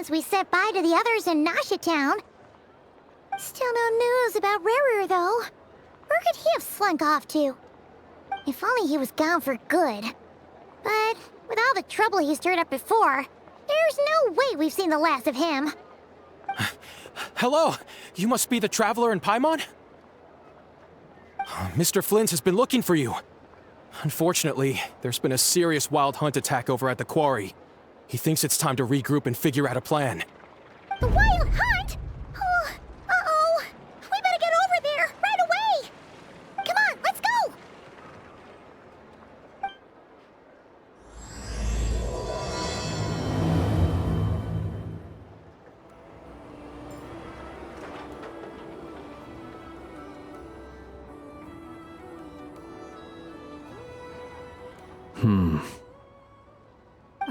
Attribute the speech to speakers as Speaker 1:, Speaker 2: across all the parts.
Speaker 1: since we said bye to the others in Nasha Town. Still no news about Rarer, though. Where could he have slunk off to? If only he was gone for good. But with all the trouble he stirred up before, there's no way we've seen the last of him.
Speaker 2: Hello! You must be the traveler in Paimon? Mr. Flint has been looking for you. Unfortunately, there's been a serious wild hunt attack over at the quarry. He thinks it's time to regroup and figure out a plan.
Speaker 1: The wild hunt? Oh, uh-oh. We better get over there, right away! Come on, let's go!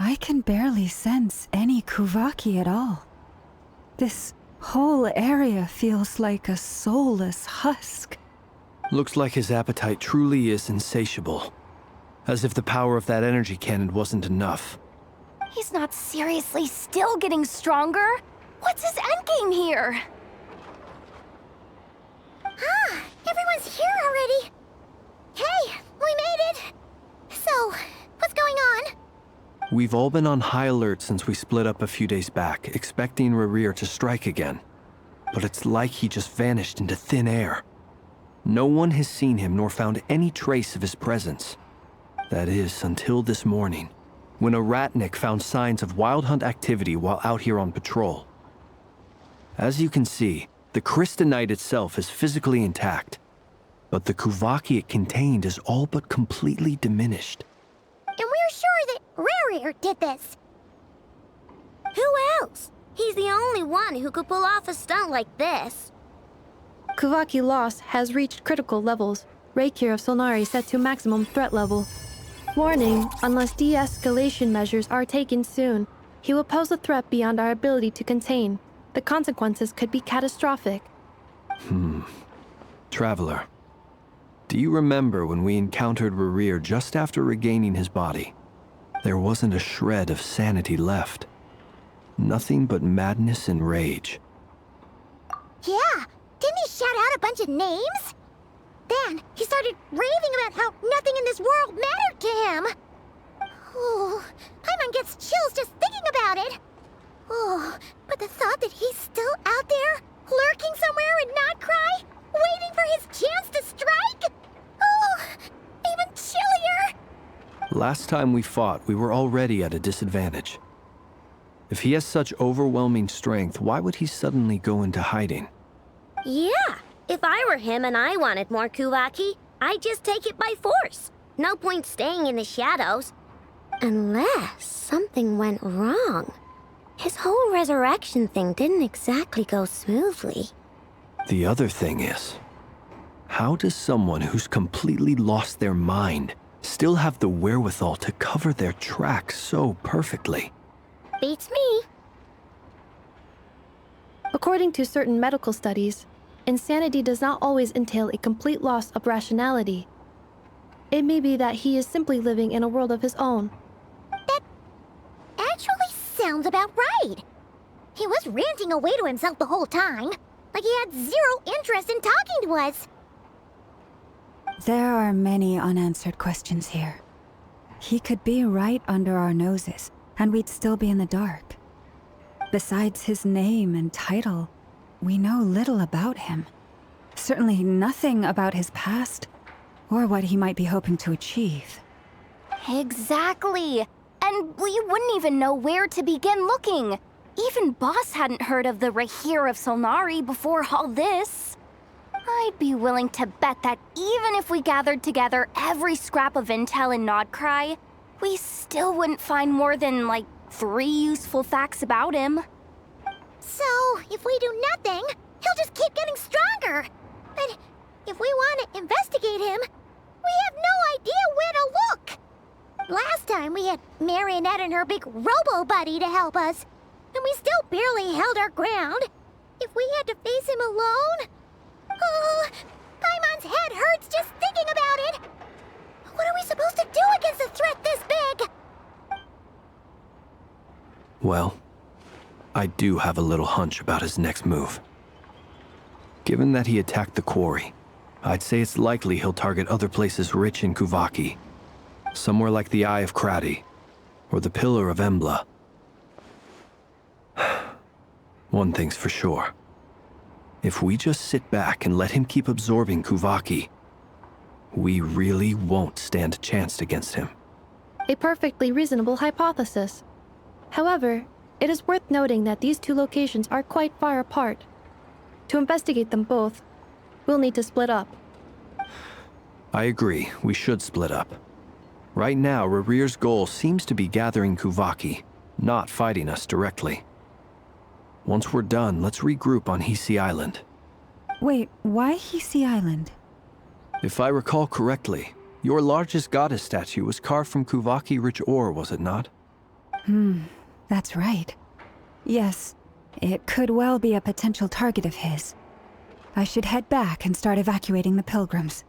Speaker 3: I can barely sense any Kuvaki at all. This whole area feels like a soulless husk.
Speaker 4: Looks like his appetite truly is insatiable. As if the power of that energy cannon wasn't enough.
Speaker 5: He's not seriously still getting stronger? What's his endgame here?
Speaker 1: Ah, everyone's here already. Hey, we made it. So, what's going on?
Speaker 4: We've all been on high alert since we split up a few days back, expecting Rarir to strike again. But it's like he just vanished into thin air. No one has seen him nor found any trace of his presence. That is, until this morning, when a ratnik found signs of wild hunt activity while out here on patrol. As you can see, the crystalline itself is physically intact, but the Kuvaki it contained is all but completely diminished.
Speaker 1: And we're sure that Rarir did this.
Speaker 6: Who else? He's the only one who could pull off a stunt like this.
Speaker 7: Kuvaki loss has reached critical levels. Reikir of Solnari set to maximum threat level. Warning, unless de-escalation measures are taken soon, he will pose a threat beyond our ability to contain. The consequences could be catastrophic.
Speaker 4: Traveler, do you remember when we encountered Rarir just after regaining his body? There wasn't a shred of sanity left. Nothing but madness and rage.
Speaker 1: Yeah, didn't he shout out a bunch of names? Then he started raving about how nothing in this world mattered to him. Oh, Paimon gets chills just thinking about it. Oh, but the thought that he's still out there, lurking somewhere in Notcry, waiting for his chance to strike? Oh, even chillier.
Speaker 4: Last time we fought, we were already at a disadvantage. If he has such overwhelming strength, why would he suddenly go into hiding?
Speaker 6: Yeah, if I were him and I wanted more Kuvaki, I'd just take it by force. No point staying in the shadows. Unless something went wrong. His whole resurrection thing didn't exactly go smoothly.
Speaker 4: The other thing is, how does someone who's completely lost their mind still have the wherewithal to cover their tracks so perfectly?
Speaker 6: Beats me.
Speaker 7: According to certain medical studies, insanity does not always entail a complete loss of rationality. It may be that he is simply living in a world of his own.
Speaker 1: That actually sounds about right. He was ranting away to himself the whole time, like he had zero interest in talking to us.
Speaker 3: There are many unanswered questions here. He could be right under our noses, and we'd still be in the dark. Besides his name and title, we know little about him. Certainly nothing about his past, or what he might be hoping to achieve.
Speaker 5: Exactly. And we wouldn't even know where to begin looking. Even Boss hadn't heard of the Rahir of Solnari before all this. I'd be willing to bet that even if we gathered together every scrap of intel in Nodcry, we still wouldn't find more than, like, 3 useful facts about him.
Speaker 1: So, if we do nothing, he'll just keep getting stronger. But if we want to investigate him, we have no idea where to look. Last time we had Marionette and her big robo-buddy to help us, and we still barely held our ground. If we had to face him alone... Oh, Paimon's head hurts just thinking about it. What are we supposed to do against a threat this big?
Speaker 4: Well, I do have a little hunch about his next move. Given that he attacked the quarry, I'd say it's likely he'll target other places rich in Kuvaki. Somewhere like the Eye of Krati, or the Pillar of Embla. One thing's for sure. If we just sit back and let him keep absorbing Kuvaki, we really won't stand a chance against him.
Speaker 7: A perfectly reasonable hypothesis. However, it is worth noting that these two locations are quite far apart. To investigate them both, we'll need to split up.
Speaker 4: I agree, we should split up. Right now, Rarir's goal seems to be gathering Kuvaki, not fighting us directly. Once we're done, let's regroup on Hisi Island.
Speaker 3: Wait, why Hisi Island?
Speaker 4: If I recall correctly, your largest goddess statue was carved from Kuvaki-rich ore, was it not?
Speaker 3: That's right. Yes, it could well be a potential target of his. I should head back and start evacuating the pilgrims.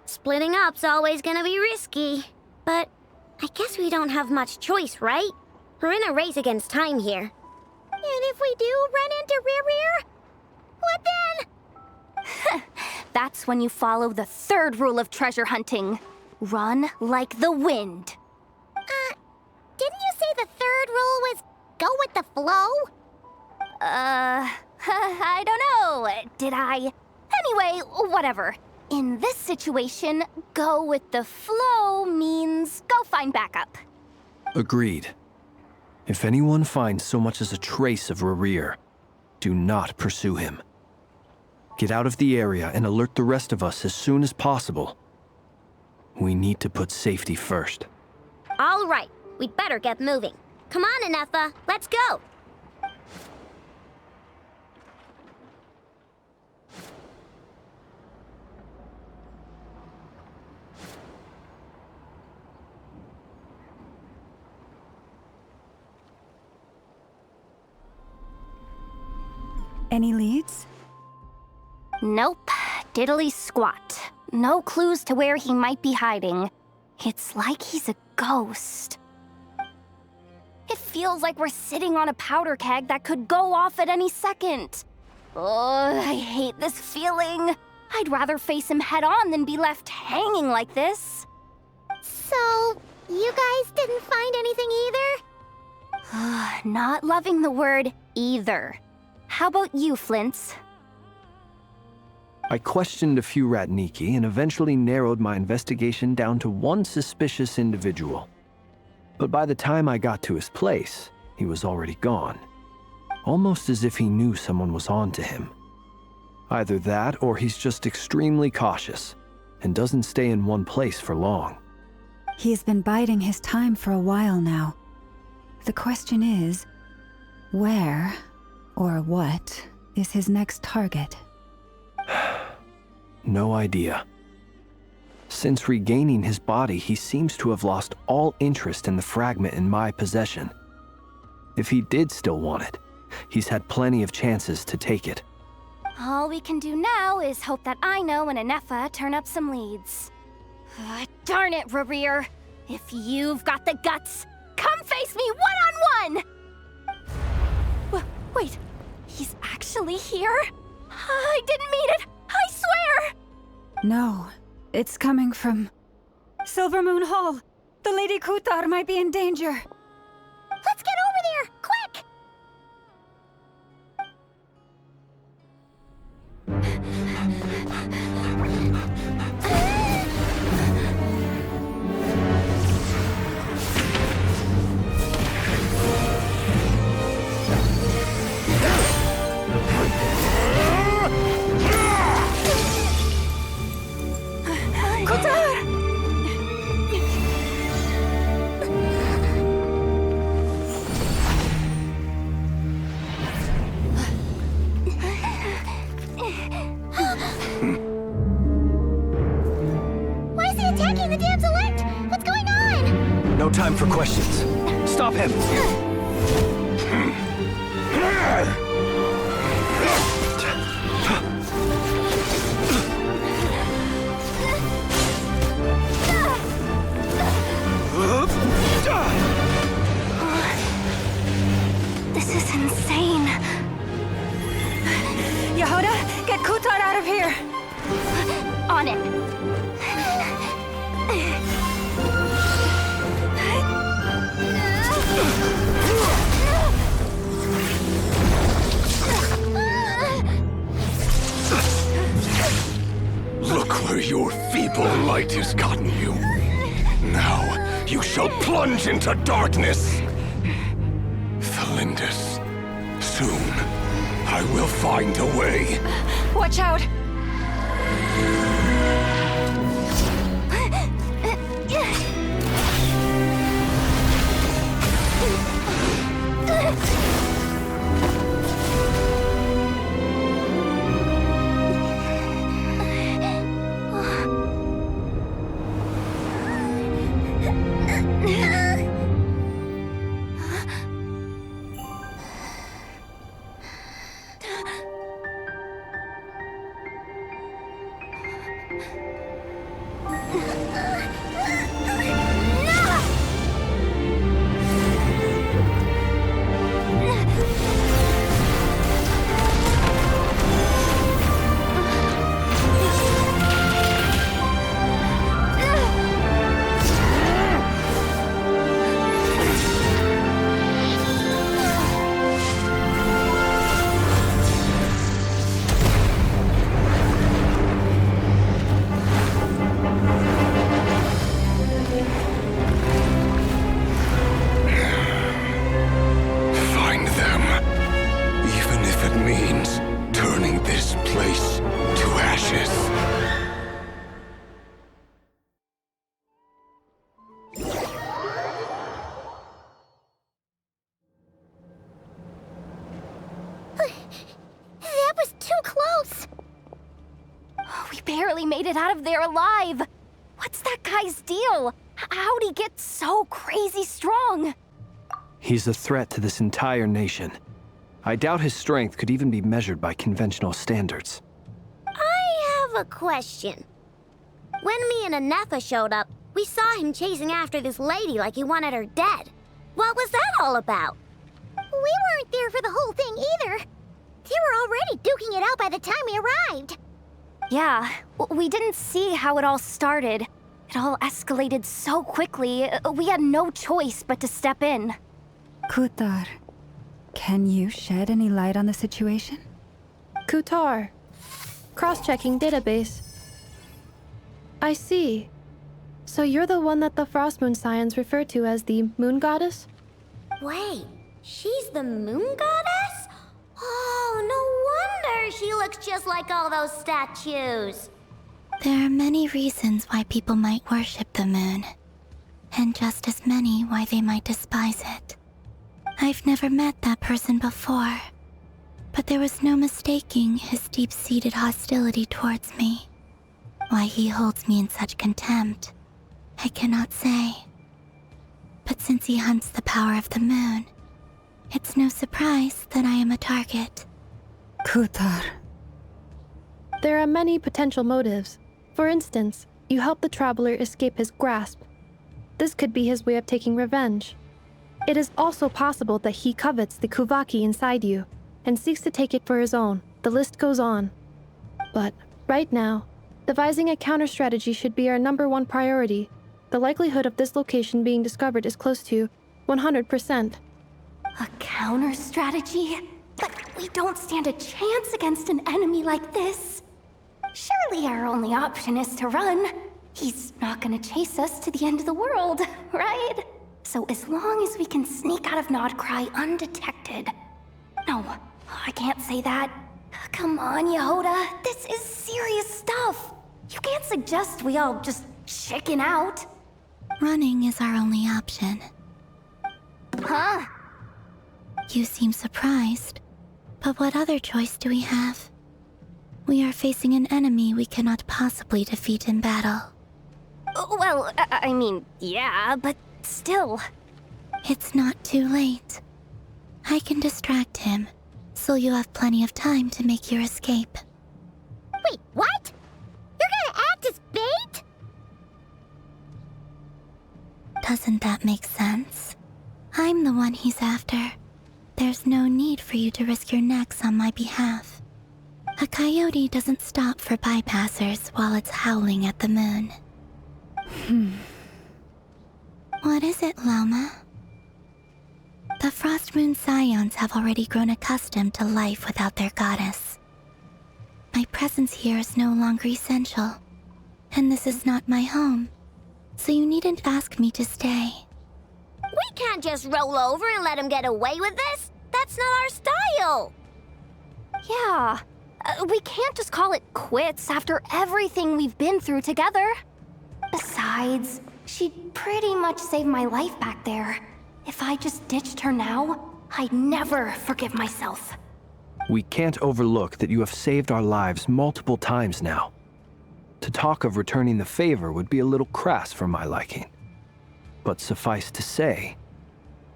Speaker 6: Splitting up's always gonna be risky. But I guess we don't have much choice, right? We're in a race against time here.
Speaker 1: And if we do run into Rear, what then?
Speaker 5: That's when you follow the third rule of treasure hunting. Run like the wind.
Speaker 1: Didn't you say the third rule was go with the flow?
Speaker 5: I don't know. Did I? Anyway, whatever. In this situation, go with the flow means go find backup.
Speaker 4: Agreed. If anyone finds so much as a trace of Rarir, do not pursue him. Get out of the area and alert the rest of us as soon as possible. We need to put safety first.
Speaker 6: All right, we'd better get moving. Come on, Anefa, let's go.
Speaker 3: Any leads?
Speaker 5: Nope. Diddly squat. No clues to where he might be hiding. It's like he's a ghost. It feels like we're sitting on a powder keg that could go off at any second. Oh, I hate this feeling. I'd rather face him head on than be left hanging like this.
Speaker 1: So, you guys didn't find anything either?
Speaker 5: Not loving the word either. How about you, Flint's?
Speaker 4: I questioned a few Ratniki and eventually narrowed my investigation down to one suspicious individual. But by the time I got to his place, he was already gone. Almost as if he knew someone was on to him. Either that or he's just extremely cautious and doesn't stay in one place for long.
Speaker 3: He's been biding his time for a while now. The question is, where or what is his next target?
Speaker 4: No idea. Since regaining his body, he seems to have lost all interest in the fragment in my possession. If he did still want it, he's had plenty of chances to take it.
Speaker 5: All we can do now is hope that Aino and Anefa turn up some leads. Darn it, Rarir! If you've got the guts, come face me one-on-one! Wait, he's actually here? I didn't mean it! I swear!
Speaker 3: No, it's coming from Silver Moon Hall. The Lady Kutar might be in danger.
Speaker 1: Let's get over there, quick! Why is he attacking the damsel elect? What's going on?
Speaker 4: No time for questions. Stop him!
Speaker 3: Get Kutar out of here!
Speaker 5: On it.
Speaker 8: Look where your feeble light has gotten you. Now, you shall plunge into darkness. Thalindus, soon, I will find a way.
Speaker 3: Watch out!
Speaker 1: That was too close!
Speaker 5: We barely made it out of there alive. What's that guy's deal? How'd he get so crazy strong?
Speaker 4: He's a threat to this entire nation. I doubt his strength could even be measured by conventional standards.
Speaker 6: I have a question. When me and Anefa showed up, we saw him chasing after this lady like he wanted her dead. What was that all about?
Speaker 1: We weren't there for the whole thing either. They were already duking it out by the time we arrived.
Speaker 5: Yeah, we didn't see how it all started. It all escalated so quickly, we had no choice but to step in.
Speaker 3: Kutar, can you shed any light on the situation?
Speaker 7: Kutar. Cross-checking database. I see. So you're the one that the Frost Moon Scions refer to as the Moon Goddess?
Speaker 6: Wait, she's the moon goddess? Oh, no wonder she looks just like all those statues.
Speaker 9: There are many reasons why people might worship the moon, and just as many why they might despise it. I've never met that person before, but there was no mistaking his deep-seated hostility towards me. Why he holds me in such contempt, I cannot say. But since he hunts the power of the moon, it's no surprise that I am a target.
Speaker 3: Kutar.
Speaker 7: There are many potential motives. For instance, you help the traveler escape his grasp. This could be his way of taking revenge. It is also possible that he covets the Kuvaki inside you and seeks to take it for his own. The list goes on. But right now, devising a counter-strategy should be our #1 priority. The likelihood of this location being discovered is close to 100%.
Speaker 5: A counter strategy? But we don't stand a chance against an enemy like this. Surely our only option is to run. He's not gonna chase us to the end of the world, right? So as long as we can sneak out of Nodcry undetected. No, I can't say that. Come on, Yehoda, this is serious stuff. You can't suggest we all just chicken out.
Speaker 9: Running is our only option.
Speaker 5: Huh?
Speaker 9: You seem surprised, but what other choice do we have? We are facing an enemy we cannot possibly defeat in battle.
Speaker 5: Well, I mean, yeah, but still.
Speaker 9: It's not too late. I can distract him, so you have plenty of time to make your escape.
Speaker 1: Wait, what? You're gonna act as bait?
Speaker 9: Doesn't that make sense? I'm the one he's after. There's no need for you to risk your necks on my behalf. A coyote doesn't stop for bypassers while it's howling at the moon. What is it, Lama? The Frost Moon Scions have already grown accustomed to life without their goddess. My presence here is no longer essential, and this is not my home, so you needn't ask me to stay.
Speaker 6: We can't just roll over and let him get away with this. That's not our style.
Speaker 5: Yeah, we can't just call it quits after everything we've been through together. Besides, she'd pretty much saved my life back there. If I just ditched her now, I'd never forgive myself.
Speaker 4: We can't overlook that you have saved our lives multiple times now. To talk of returning the favor would be a little crass for my liking. But suffice to say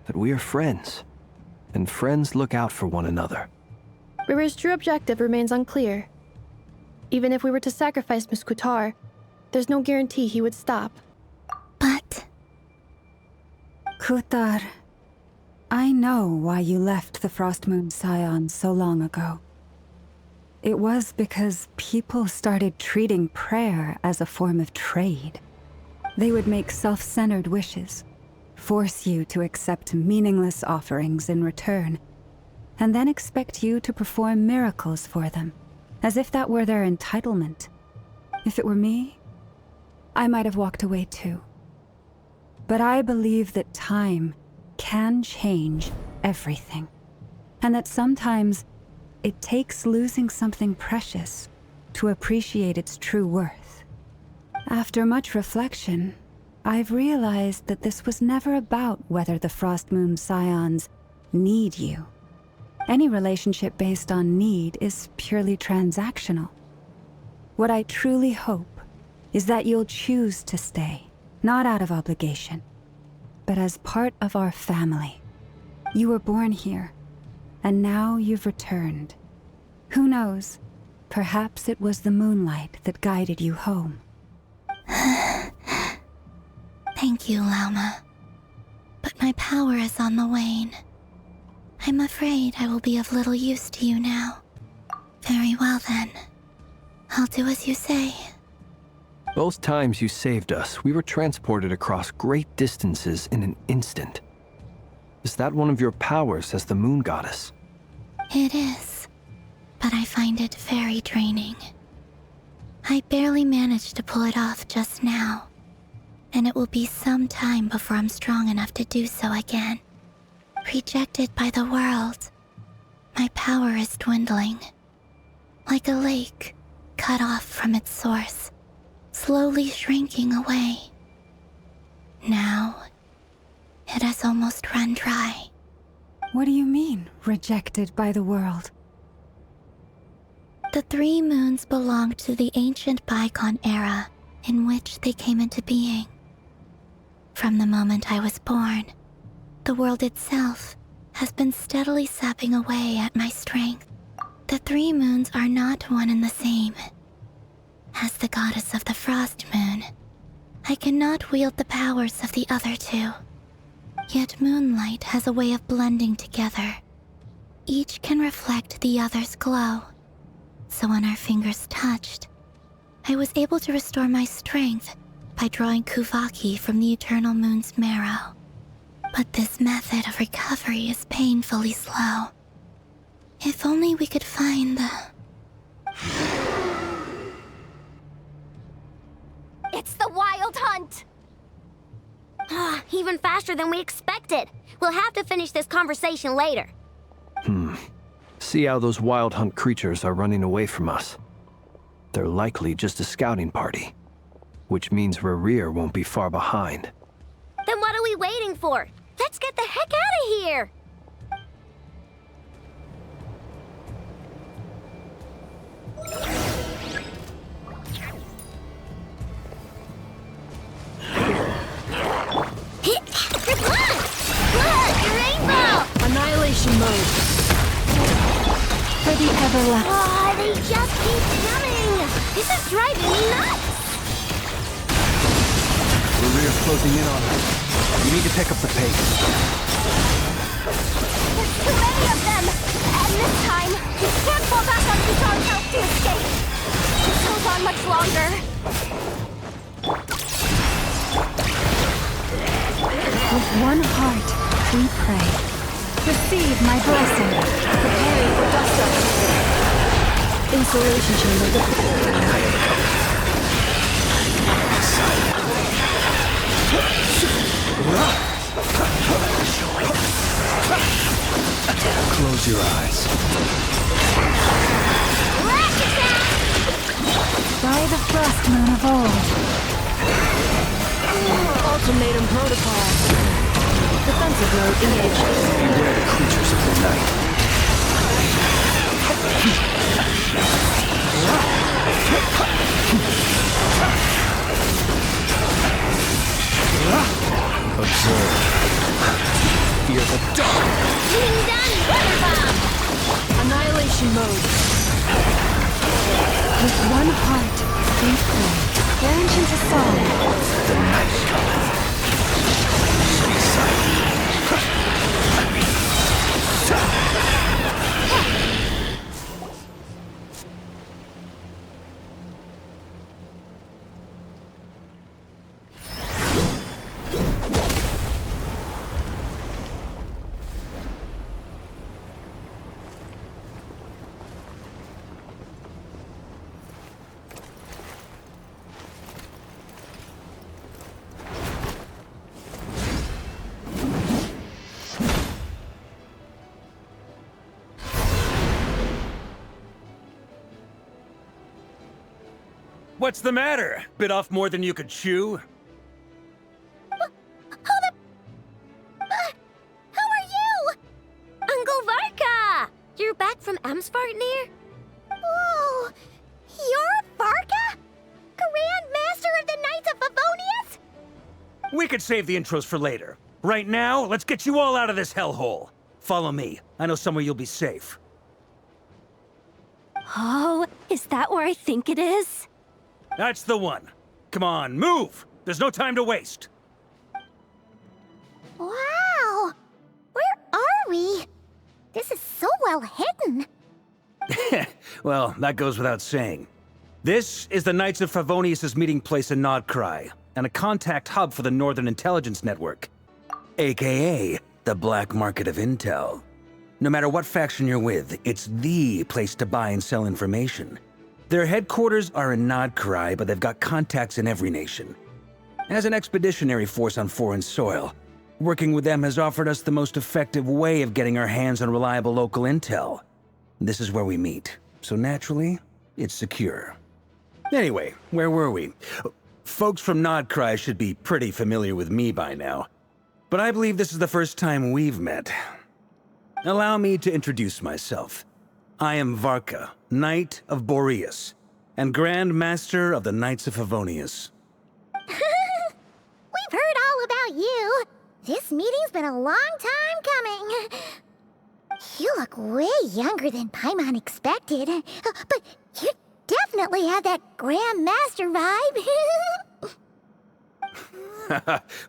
Speaker 4: that we are friends, and friends look out for one another.
Speaker 7: River's true objective remains unclear. Even if we were to sacrifice Miss Kutar, there's no guarantee he would stop.
Speaker 9: But
Speaker 3: Kutar, I know why you left the Frost Moon Scions so long ago. It was because people started treating prayer as a form of trade. They would make self-centered wishes, force you to accept meaningless offerings in return, and then expect you to perform miracles for them, as if that were their entitlement. If it were me, I might have walked away too. But I believe that time can change everything, and that sometimes it takes losing something precious to appreciate its true worth. After much reflection, I've realized that this was never about whether the Frost Moon Scions need you. Any relationship based on need is purely transactional. What I truly hope is that you'll choose to stay, not out of obligation, but as part of our family. You were born here, and now you've returned. Who knows? Perhaps it was the moonlight that guided you home.
Speaker 9: thank you, Lama. But my power is on the wane. I'm afraid I will be of little use to you now. Very well then. I'll do as you say.
Speaker 4: Both times you saved us, we were transported across great distances in an instant. Is that one of your powers as the moon goddess?
Speaker 9: It is, but I find it very draining. I barely managed to pull it off just now, and it will be some time before I'm strong enough to do so again. Rejected by the world, my power is dwindling. Like a lake cut off from its source, slowly shrinking away. Now, it has almost run dry.
Speaker 3: What do you mean, rejected by the world?
Speaker 9: The 3 moons belonged to the ancient bygone era in which they came into being. From the moment I was born, the world itself has been steadily sapping away at my strength. The 3 moons are not one and the same. As the goddess of the Frost Moon, I cannot wield the powers of the other 2. Yet moonlight has a way of blending together. Each can reflect the other's glow. So when our fingers touched, I was able to restore my strength by drawing Kuvaki from the eternal moon's marrow. But this method of recovery is painfully slow. If only we could find the...
Speaker 6: It's the Wild Hunt! Even faster than we expected. We'll have to finish this conversation later.
Speaker 4: See how those Wild Hunt creatures are running away from us. They're likely just a scouting party, which means Rerir won't be far behind.
Speaker 6: Then what are we waiting for? Let's get the heck out of here! Your blood! Look, your rainbow!
Speaker 3: Annihilation mode! For the everlasting.
Speaker 6: Oh, they just keep coming! This is driving me nuts!
Speaker 4: Rerir's closing in on us. We need to pick up the pace.
Speaker 5: There's too many of them! And this time, we can't fall back on Kutar's house too
Speaker 3: one heart, we pray. Receive my blessing.
Speaker 7: Preparing for dust up. Insulation chamber.
Speaker 4: Close your eyes.
Speaker 3: By the frost moon of old.
Speaker 7: Ultimatum protocol. Defensive mode engaged.
Speaker 4: Beware the creatures of the night. Observe. Fear the dark.
Speaker 6: Being done, weather bomb!
Speaker 7: Annihilation mode.
Speaker 3: With one heart, we pray. Launch into song.
Speaker 4: The night cometh. Sweet sight.
Speaker 10: What's the matter? Bit off more than you could chew?
Speaker 6: Who are you? Uncle Varka! You're back from Amsvartnir? Whoa! You're Varka? Grand Master of the Knights of Favonius?
Speaker 10: We could save the intros for later. Right now, let's get you all out of this hellhole. Follow me. I know somewhere you'll be safe.
Speaker 5: Oh, is that where I think it is?
Speaker 10: That's the one. Come on, move! There's no time to waste.
Speaker 1: Wow! Where are we? This is so well hidden.
Speaker 10: Well, that goes without saying. This is the Knights of Favonius' meeting place in Nodcry, and a contact hub for the Northern Intelligence Network, aka the Black Market of Intel. No matter what faction you're with, it's the place to buy and sell information. Their headquarters are in Nodcry, but they've got contacts in every nation. As an expeditionary force on foreign soil, working with them has offered us the most effective way of getting our hands on reliable local intel. This is where we meet, so naturally, it's secure. Anyway, where were we? Folks from Nodcry should be pretty familiar with me by now, but I believe this is the first time we've met. Allow me to introduce myself. I am Varka, Knight of Boreas, and Grand Master of the Knights of Favonius.
Speaker 1: We've heard all about you. This meeting's been a long time coming. You look way younger than Paimon expected, but you definitely have that Grand Master vibe.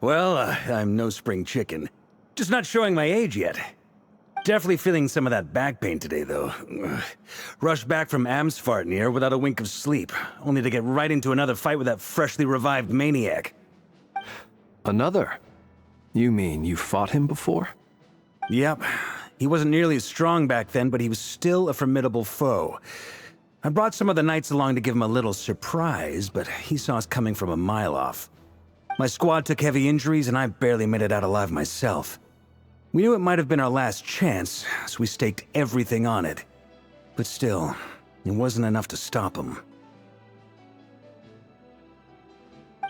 Speaker 10: Well, I'm no spring chicken. Just not showing my age yet. Definitely feeling some of that back pain today, though. Rushed back from Amsvartnir without a wink of sleep, only to get right into another fight with that freshly revived maniac.
Speaker 4: Another? You mean you fought him before?
Speaker 10: Yep. He wasn't nearly as strong back then, but he was still a formidable foe. I brought some of the knights along to give him a little surprise, but he saw us coming from a mile off. My squad took heavy injuries, and I barely made it out alive myself. We knew it might have been our last chance, so we staked everything on it. But still, it wasn't enough to stop him.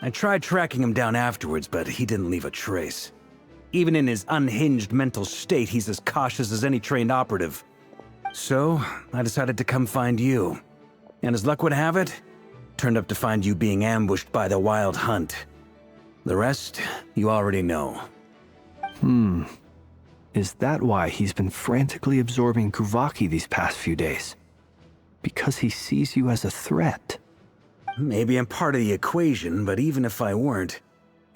Speaker 10: I tried tracking him down afterwards, but he didn't leave a trace. Even in his unhinged mental state, he's as cautious as any trained operative. So, I decided to come find you. And as luck would have it, turned up to find you being ambushed by the Wild Hunt. The rest, you already know.
Speaker 4: Is that why he's been frantically absorbing Kuvaki these past few days? Because he sees you as a threat?
Speaker 10: Maybe I'm part of the equation, but even if I weren't,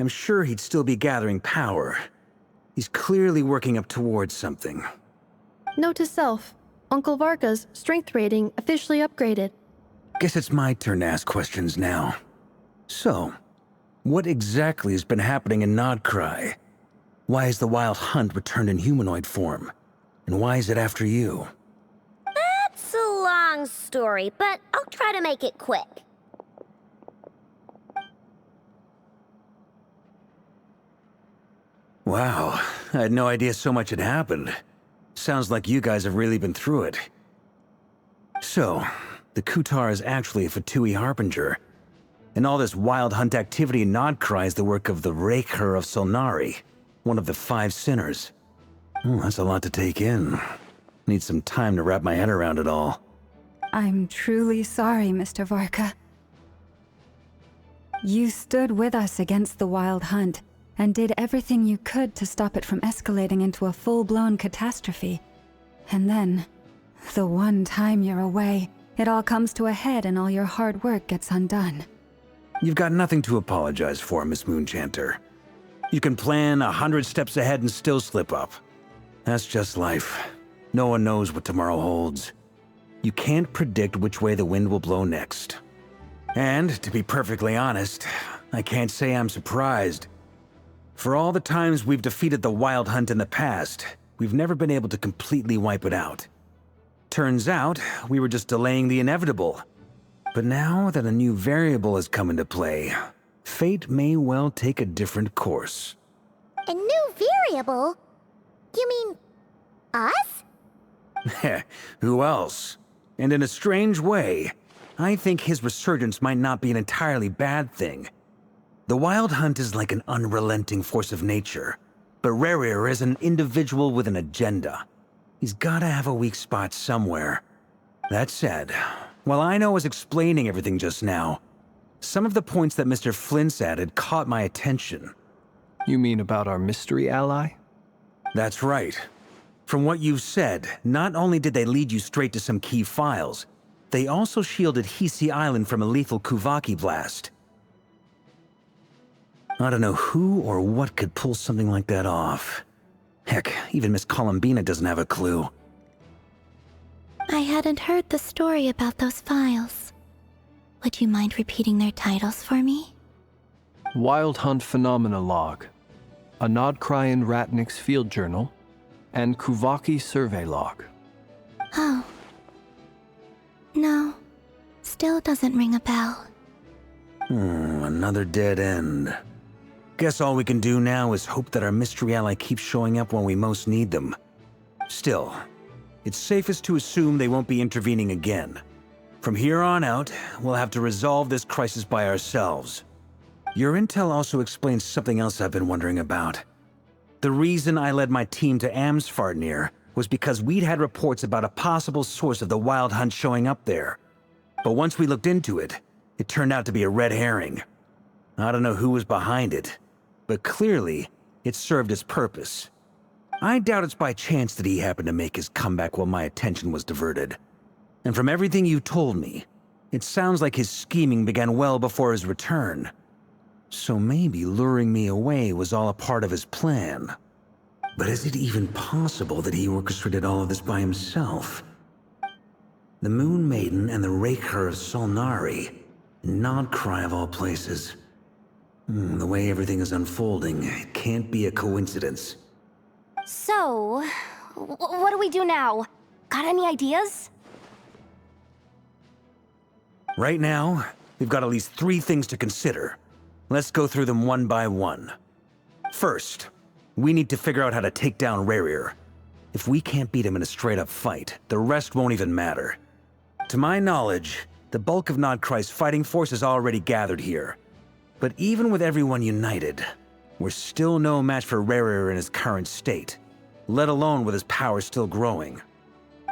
Speaker 10: I'm sure he'd still be gathering power. He's clearly working up towards something.
Speaker 7: Note to self, Uncle Varka's strength rating officially upgraded.
Speaker 10: Guess it's my turn to ask questions now. So, what exactly has been happening in Nodcry? Why is the Wild Hunt returned in humanoid form? And why is it after you?
Speaker 6: That's a long story, but I'll try to make it quick.
Speaker 10: Wow, I had no idea so much had happened. Sounds like you guys have really been through it. So, the Kutar is actually a Fatui Harbinger. And all this Wild Hunt activity in Nodcry is the work of the Raker of Solnari, one of the 5 sinners. Oh, that's a lot to take in. Need some time to wrap my head around it all.
Speaker 3: I'm truly sorry, Mr. Varka. You stood with us against the Wild Hunt, and did everything you could to stop it from escalating into a full-blown catastrophe. And then, the one time you're away, it all comes to a head and all your hard work gets undone.
Speaker 10: You've got nothing to apologize for, Miss Moonchanter. You can plan 100 steps ahead and still slip up. That's just life. No one knows what tomorrow holds. You can't predict which way the wind will blow next. And, to be perfectly honest, I can't say I'm surprised. For all the times we've defeated the Wild Hunt in the past, we've never been able to completely wipe it out. Turns out, we were just delaying the inevitable. But now that a new variable has come into play, fate may well take a different course.
Speaker 1: A new variable? You mean us?
Speaker 10: Who else? And in a strange way, I think his resurgence might not be an entirely bad thing. The Wild Hunt is like an unrelenting force of nature, but Rerir is an individual with an agenda. He's gotta have a weak spot somewhere. That said, while I was explaining everything just now, some of the points that Mr. Flint's added caught my attention.
Speaker 4: You mean about our mystery ally?
Speaker 10: That's right. From what you've said, not only did they lead you straight to some key files, they also shielded Hisi Island from a lethal Kuvaki blast. I don't know who or what could pull something like that off. Heck, even Miss Columbina doesn't have a clue.
Speaker 9: I hadn't heard the story about those files. Would you mind repeating their titles for me?
Speaker 4: Wild Hunt Phenomena Log, a Nodcryan Ratnik's Field Journal, and Kuvaki Survey Log.
Speaker 9: Oh. No. Still doesn't ring a bell.
Speaker 10: Another dead end. Guess all we can do now is hope that our mystery ally keeps showing up when we most need them. Still, it's safest to assume they won't be intervening again. From here on out, we'll have to resolve this crisis by ourselves. Your intel also explains something else I've been wondering about. The reason I led my team to Amsfarnir was because we'd had reports about a possible source of the Wild Hunt showing up there. But once we looked into it, it turned out to be a red herring. I don't know who was behind it, but clearly, it served its purpose. I doubt it's by chance that he happened to make his comeback while my attention was diverted. And from everything you told me, it sounds like his scheming began well before his return. So maybe luring me away was all a part of his plan. But is it even possible that he orchestrated all of this by himself? The Moon Maiden and the Raker of Solnari, Nodcry of all places. The way everything is unfolding, it can't be a coincidence.
Speaker 5: So, what do we do now? Got any ideas?
Speaker 10: Right now, we've got at least 3 things to consider. Let's go through them one by one. First, we need to figure out how to take down Rerir. If we can't beat him in a straight-up fight, the rest won't even matter. To my knowledge, the bulk of Nodcry's fighting force is already gathered here. But even with everyone united, we're still no match for Rerir in his current state, let alone with his power still growing.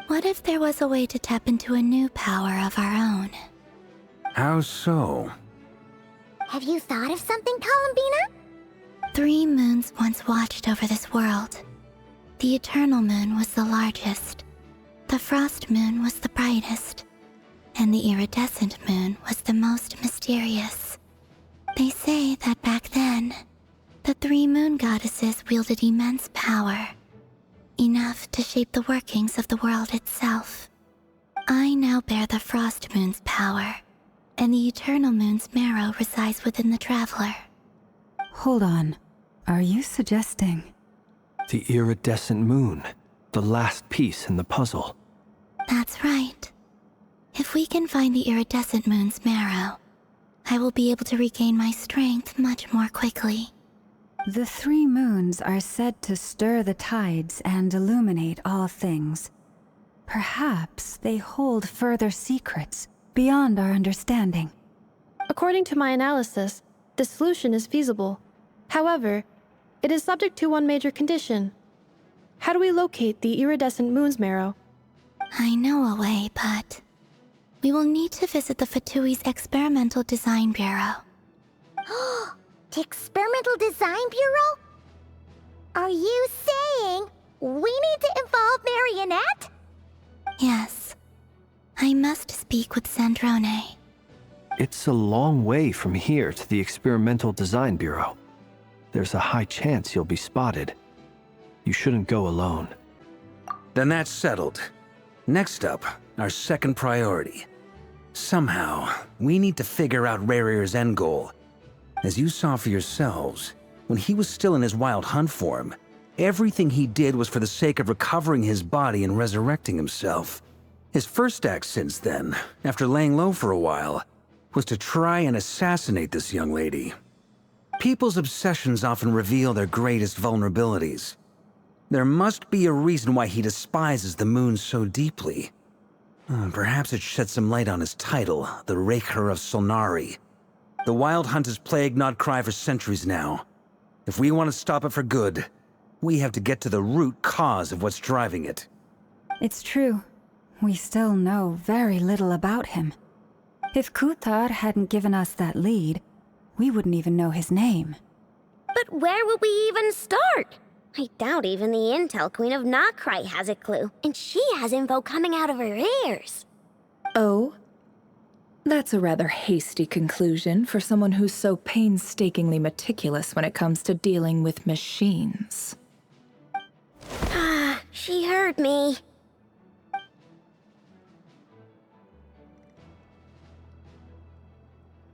Speaker 9: What if there was a way to tap into a new power of our own?
Speaker 10: How so?
Speaker 1: Have you thought of something, Columbina?
Speaker 9: 3 moons once watched over this world. The Eternal Moon was the largest. The Frost Moon was the brightest. And the Iridescent Moon was the most mysterious. They say that back then, the 3 moon goddesses wielded immense power. Enough to shape the workings of the world itself. I now bear the Frost Moon's power, and the Eternal Moon's marrow resides within the Traveler.
Speaker 3: Hold on. Are you suggesting?
Speaker 4: The iridescent moon. The last piece in the puzzle.
Speaker 9: That's right. If we can find the iridescent moon's marrow, I will be able to regain my strength much more quickly.
Speaker 3: The 3 moons are said to stir the tides and illuminate all things. Perhaps they hold further secrets beyond our understanding.
Speaker 7: According to my analysis, the solution is feasible. However, it is subject to one major condition. How do we locate the iridescent moon's marrow?
Speaker 9: I know a way, but we will need to visit the Fatui's Experimental Design Bureau.
Speaker 1: The Experimental Design Bureau? Are you saying we need to involve Marionette?
Speaker 9: Yes. I must speak with Sandrone.
Speaker 4: It's a long way from here to the Experimental Design Bureau. There's a high chance you'll be spotted. You shouldn't go alone.
Speaker 10: Then that's settled. Next up, our second priority. Somehow, we need to figure out Rarir's end goal. As you saw for yourselves, when he was still in his wild hunt form, everything he did was for the sake of recovering his body and resurrecting himself. His first act since then, after laying low for a while, was to try and assassinate this young lady. People's obsessions often reveal their greatest vulnerabilities. There must be a reason why he despises the moon so deeply. Perhaps it sheds some light on his title, the Raker of Solnari. The Wild Hunt has plagued Nodcry for centuries now. If we want to stop it for good, we have to get to the root cause of what's driving it.
Speaker 3: It's true. We still know very little about him. If Kuthar hadn't given us that lead, we wouldn't even know his name.
Speaker 6: But where would we even start? I doubt even the Intel Queen of Nodcry has a clue, and she has info coming out of her ears.
Speaker 11: Oh? That's a rather hasty conclusion for someone who's so painstakingly meticulous when it comes to dealing with machines.
Speaker 6: Ah, she heard me.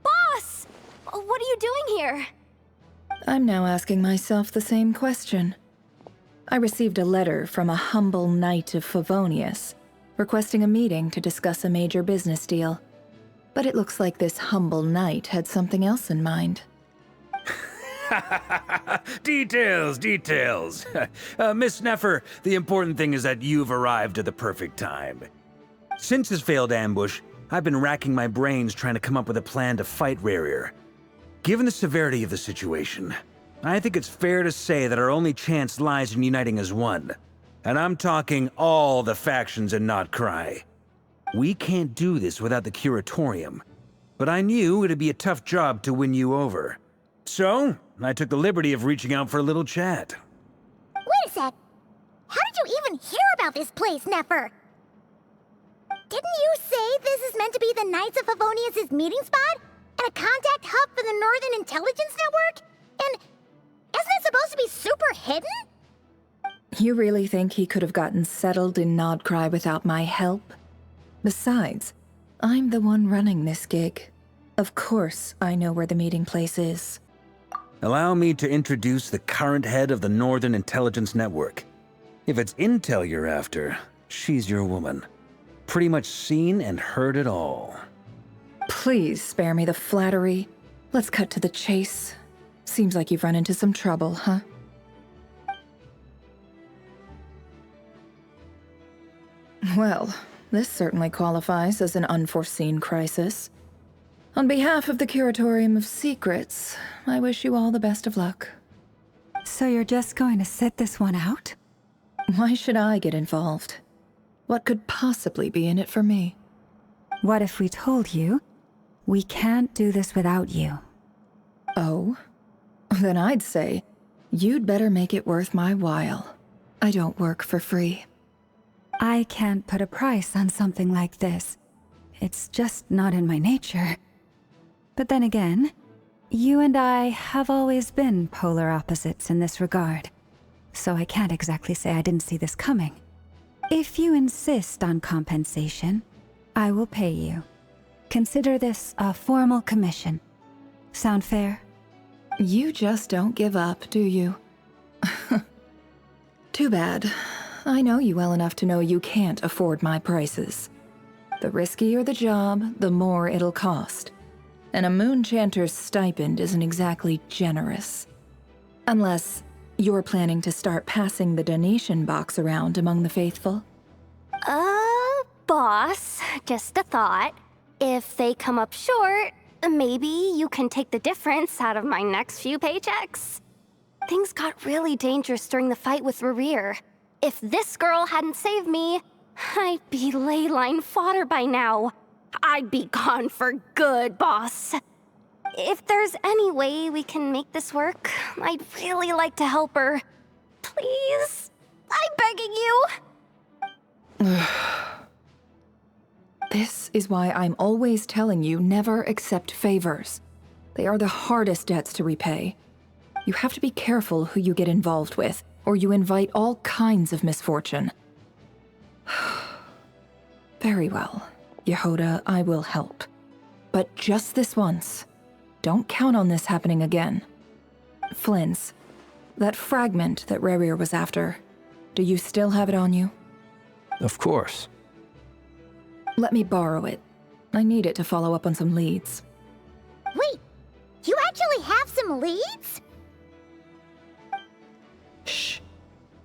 Speaker 5: Boss! What are you doing here?
Speaker 11: I'm now asking myself the same question. I received a letter from a humble knight of Favonius, requesting a meeting to discuss a major business deal. But it looks like this humble knight had something else in mind.
Speaker 10: Details, details. Miss Neffer, the important thing is that you've arrived at the perfect time. Since his failed ambush, I've been racking my brains trying to come up with a plan to fight Rarir. Given the severity of the situation, I think it's fair to say that our only chance lies in uniting as one. And I'm talking all the factions in Nodcry. We can't do this without the Curatorium, but I knew it'd be a tough job to win you over. So, I took the liberty of reaching out for a little chat.
Speaker 1: Wait a sec. How did you even hear about this place, Neffer? Didn't you say this is meant to be the Knights of Favonius' meeting spot? And a contact hub for the Northern Intelligence Network? And isn't it supposed to be super hidden?
Speaker 11: You really think he could have gotten settled in Nodcry without my help? Besides, I'm the one running this gig. Of course I know where the meeting place is.
Speaker 10: Allow me to introduce the current head of the Northern Intelligence Network. If it's intel you're after, she's your woman. Pretty much seen and heard it all.
Speaker 11: Please spare me the flattery. Let's cut to the chase. Seems like you've run into some trouble, huh? Well, this certainly qualifies as an unforeseen crisis. On behalf of the Curatorium of Secrets, I wish you all the best of luck.
Speaker 3: So you're just going to sit this one out?
Speaker 11: Why should I get involved? What could possibly be in it for me?
Speaker 3: What if we told you we can't do this without you?
Speaker 11: Oh? Then I'd say, you'd better make it worth my while. I don't work for free.
Speaker 3: I can't put a price on something like this. It's just not in my nature. But then again, you and I have always been polar opposites in this regard. So I can't exactly say I didn't see this coming. If you insist on compensation, I will pay you. Consider this a formal commission. Sound fair?
Speaker 11: You just don't give up, do you? Too bad. I know you well enough to know you can't afford my prices. The riskier the job, the more it'll cost. And a moon chanter's stipend isn't exactly generous. Unless you're planning to start passing the donation box around among the faithful.
Speaker 5: Boss, just a thought. If they come up short, maybe you can take the difference out of my next few paychecks. Things got really dangerous during the fight with Rerir. If this girl hadn't saved me, I'd be ley line fodder by now. I'd be gone for good, boss. If there's any way we can make this work, I'd really like to help her. Please? I'm begging you.
Speaker 11: This is why I'm always telling you never accept favors. They are the hardest debts to repay. You have to be careful who you get involved with, or you invite all kinds of misfortune. Very well, Yehoda, I will help. But just this once. Don't count on this happening again. Flynn's, that fragment that Rerir was after, do you still have it on you?
Speaker 4: Of course.
Speaker 11: Let me borrow it. I need it to follow up on some leads.
Speaker 1: Wait, you actually have some leads?
Speaker 11: Shh.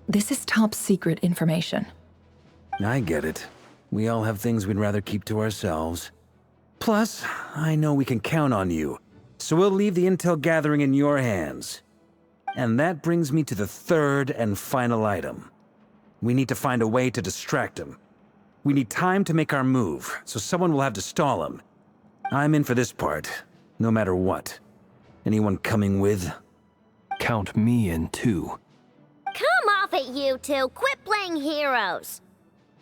Speaker 11: This is top secret information.
Speaker 10: I get it. We all have things we'd rather keep to ourselves. Plus, I know we can count on you, so we'll leave the intel gathering in your hands. And that brings me to the third and final item. We need to find a way to distract him. We need time to make our move, so someone will have to stall him. I'm in for this part, no matter what. Anyone coming with?
Speaker 4: Count me in too.
Speaker 6: Come off it, you two. Quit playing heroes.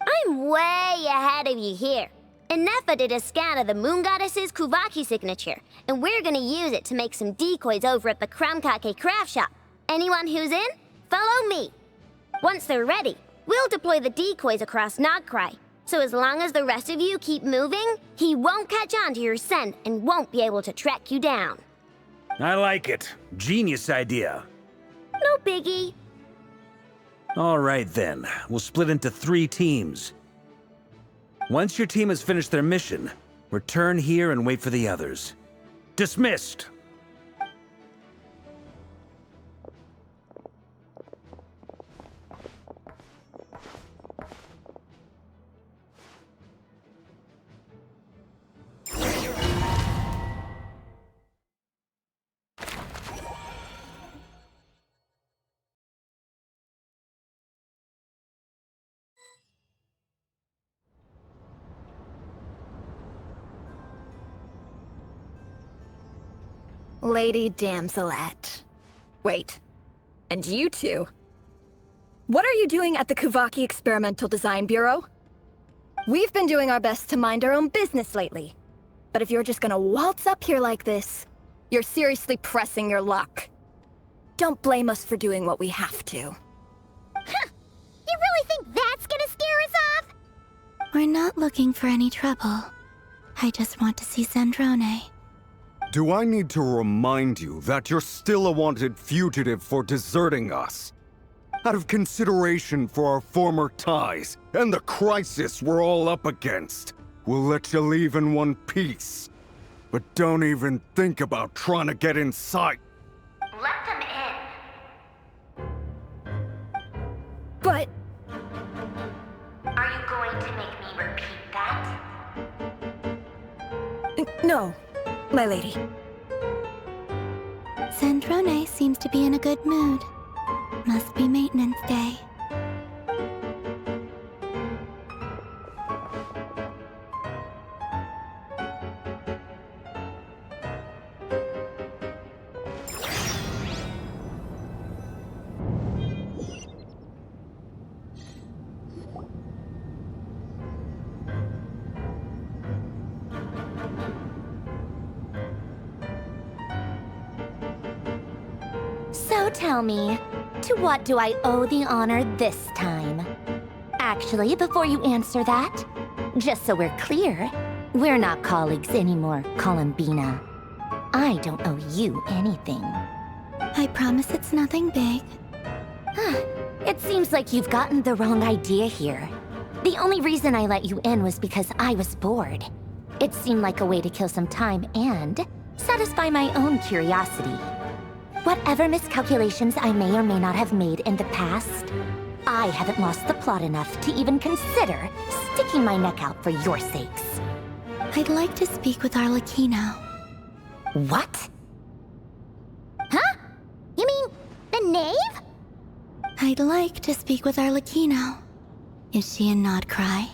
Speaker 6: I'm way ahead of you here. Nefa did a scan of the Moon Goddess's Kuvaki signature, and we're gonna use it to make some decoys over at the Kramkake craft shop. Anyone who's in, follow me. Once they're ready, we'll deploy the decoys across Nogcry. So as long as the rest of you keep moving, he won't catch on to your scent and won't be able to track you down.
Speaker 10: I like it. Genius idea.
Speaker 6: No biggie.
Speaker 10: All right then, we'll split into 3 teams. Once your team has finished their mission, return here and wait for the others. Dismissed!
Speaker 12: Lady Damselat. Wait. And you two? What are you doing at the Kuvaki Experimental Design Bureau? We've been doing our best to mind our own business lately. But if you're just gonna waltz up here like this, you're seriously pressing your luck. Don't blame us for doing what we have to.
Speaker 1: Huh! You really think that's gonna scare us off?
Speaker 9: We're not looking for any trouble. I just want to see Zandrone.
Speaker 8: Do I need to remind you that you're still a wanted fugitive for deserting us? Out of consideration for our former ties and the crisis we're all up against, we'll let you leave in one piece. But don't even think about trying to get inside.
Speaker 6: Let them in.
Speaker 12: But...
Speaker 6: Are you going to make me repeat that?
Speaker 12: No, my lady.
Speaker 9: Zandrone seems to be in a good mood. Must be maintenance day.
Speaker 6: So tell me, to what do I owe the honor this time? Actually, before you answer that, just so we're clear, we're not colleagues anymore, Columbina. I don't owe you anything.
Speaker 9: I promise it's nothing big.
Speaker 6: It seems like you've gotten the wrong idea here. The only reason I let you in was because I was bored. It seemed like a way to kill some time and satisfy my own curiosity. Whatever miscalculations I may or may not have made in the past, I haven't lost the plot enough to even consider sticking my neck out for your sakes.
Speaker 9: I'd like to speak with Arlecchino.
Speaker 6: What?
Speaker 1: Huh? You mean the knave?
Speaker 9: I'd like to speak with Arlecchino. Is she in Nodcry?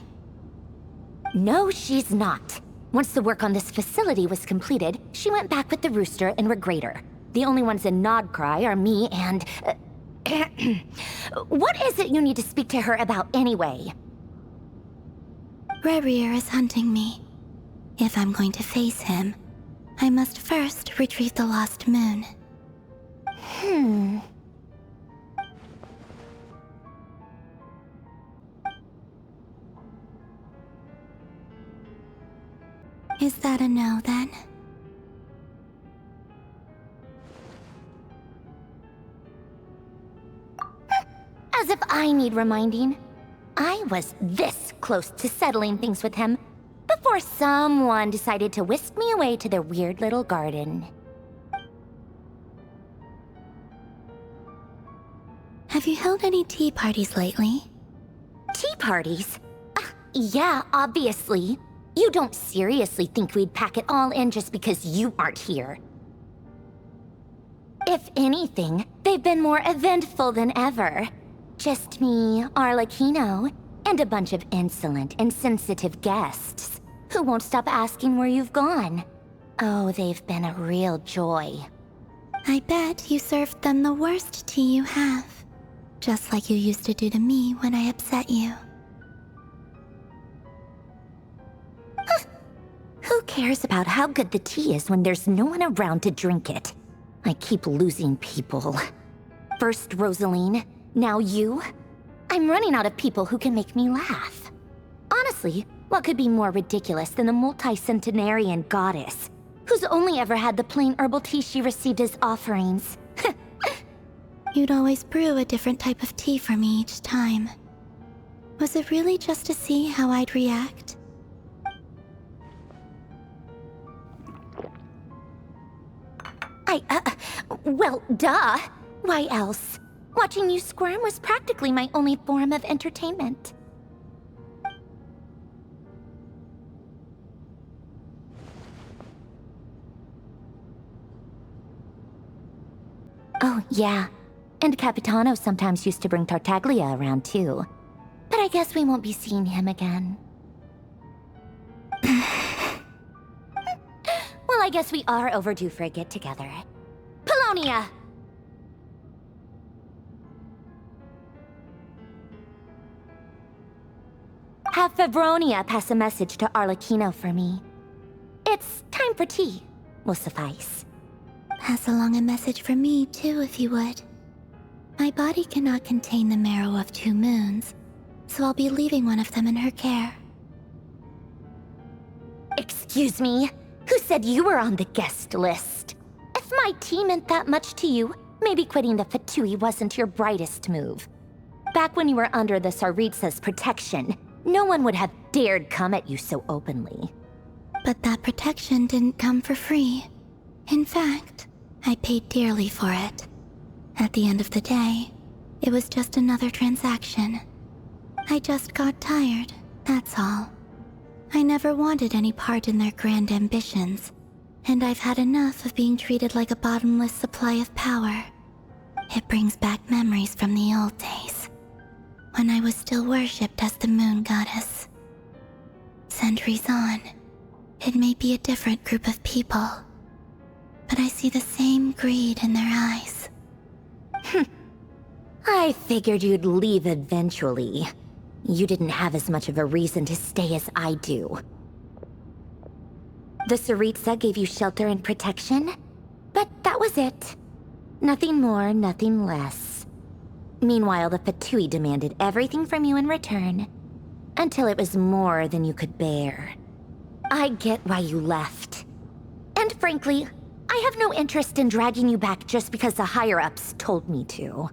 Speaker 6: No, she's not. Once the work on this facility was completed, she went back with the Rooster and Regrator. The only ones in Nodcry are me and... What is it you need to speak to her about anyway?
Speaker 9: Rerir is hunting me. If I'm going to face him, I must first retrieve the lost moon. Is that a no, then?
Speaker 6: As if I need reminding. I was this close to settling things with him before someone decided to whisk me away to their weird little garden.
Speaker 9: Have you held any tea parties lately?
Speaker 6: Tea parties? Yeah, obviously. You don't seriously think we'd pack it all in just because you aren't here. If anything, they've been more eventful than ever. Just me, Arlecchino, and a bunch of insolent, insensitive guests who won't stop asking where you've gone. Oh, they've been a real joy.
Speaker 9: I bet you served them the worst tea you have. Just like you used to do to me when I upset you.
Speaker 6: Who cares about how good the tea is when there's no one around to drink it? I keep losing people. First Rosaline, now you. I'm running out of people who can make me laugh. Honestly, what could be more ridiculous than a multi-centenarian goddess who's only ever had the plain herbal tea she received as offerings?
Speaker 9: You'd always brew a different type of tea for me each time. Was it really just to see how I'd react?
Speaker 6: Well, duh. Why else? Watching you squirm was practically my only form of entertainment. Oh, yeah. And Capitano sometimes used to bring Tartaglia around, too. But I guess we won't be seeing him again. Well, I guess we are overdue for a get-together. Polonia! Have Favronia pass a message to Arlecchino for me. It's time for tea. Will suffice.
Speaker 9: Pass along a message for me, too, if you would. My body cannot contain the marrow of 2 moons, so I'll be leaving one of them in her care.
Speaker 6: Excuse me? Who said you were on the guest list? If my tea meant that much to you, maybe quitting the Fatui wasn't your brightest move. Back when you were under the Tsaritsa's protection, no one would have dared come at you so openly.
Speaker 9: But that protection didn't come for free. In fact, I paid dearly for it. At the end of the day, it was just another transaction. I just got tired, that's all. I never wanted any part in their grand ambitions, and I've had enough of being treated like a bottomless supply of power. It brings back memories from the old days, when I was still worshipped as the moon goddess. Centuries on, it may be a different group of people, but I see the same greed in their eyes.
Speaker 6: I figured you'd leave eventually. You didn't have as much of a reason to stay as I do. The Tsaritsa gave you shelter and protection, but that was it. Nothing more, nothing less. Meanwhile, the Fatui demanded everything from you in return, until it was more than you could bear. I get why you left. And frankly, I have no interest in dragging you back just because the higher-ups told me to.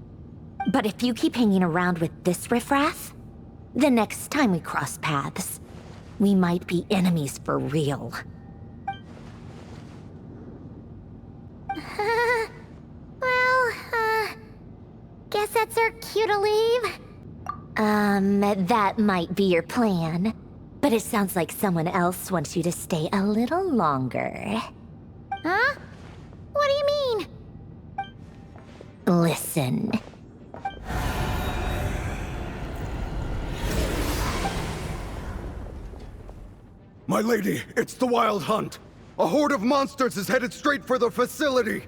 Speaker 13: But if you keep hanging around with this riffraff, the next time we cross paths, we might be enemies for real.
Speaker 1: Guess that's our cue to leave.
Speaker 13: That might be your plan. But it sounds like someone else wants you to stay a little longer.
Speaker 1: Huh? What do you mean?
Speaker 13: Listen.
Speaker 8: My lady, it's the Wild Hunt. A horde of monsters is headed straight for the facility.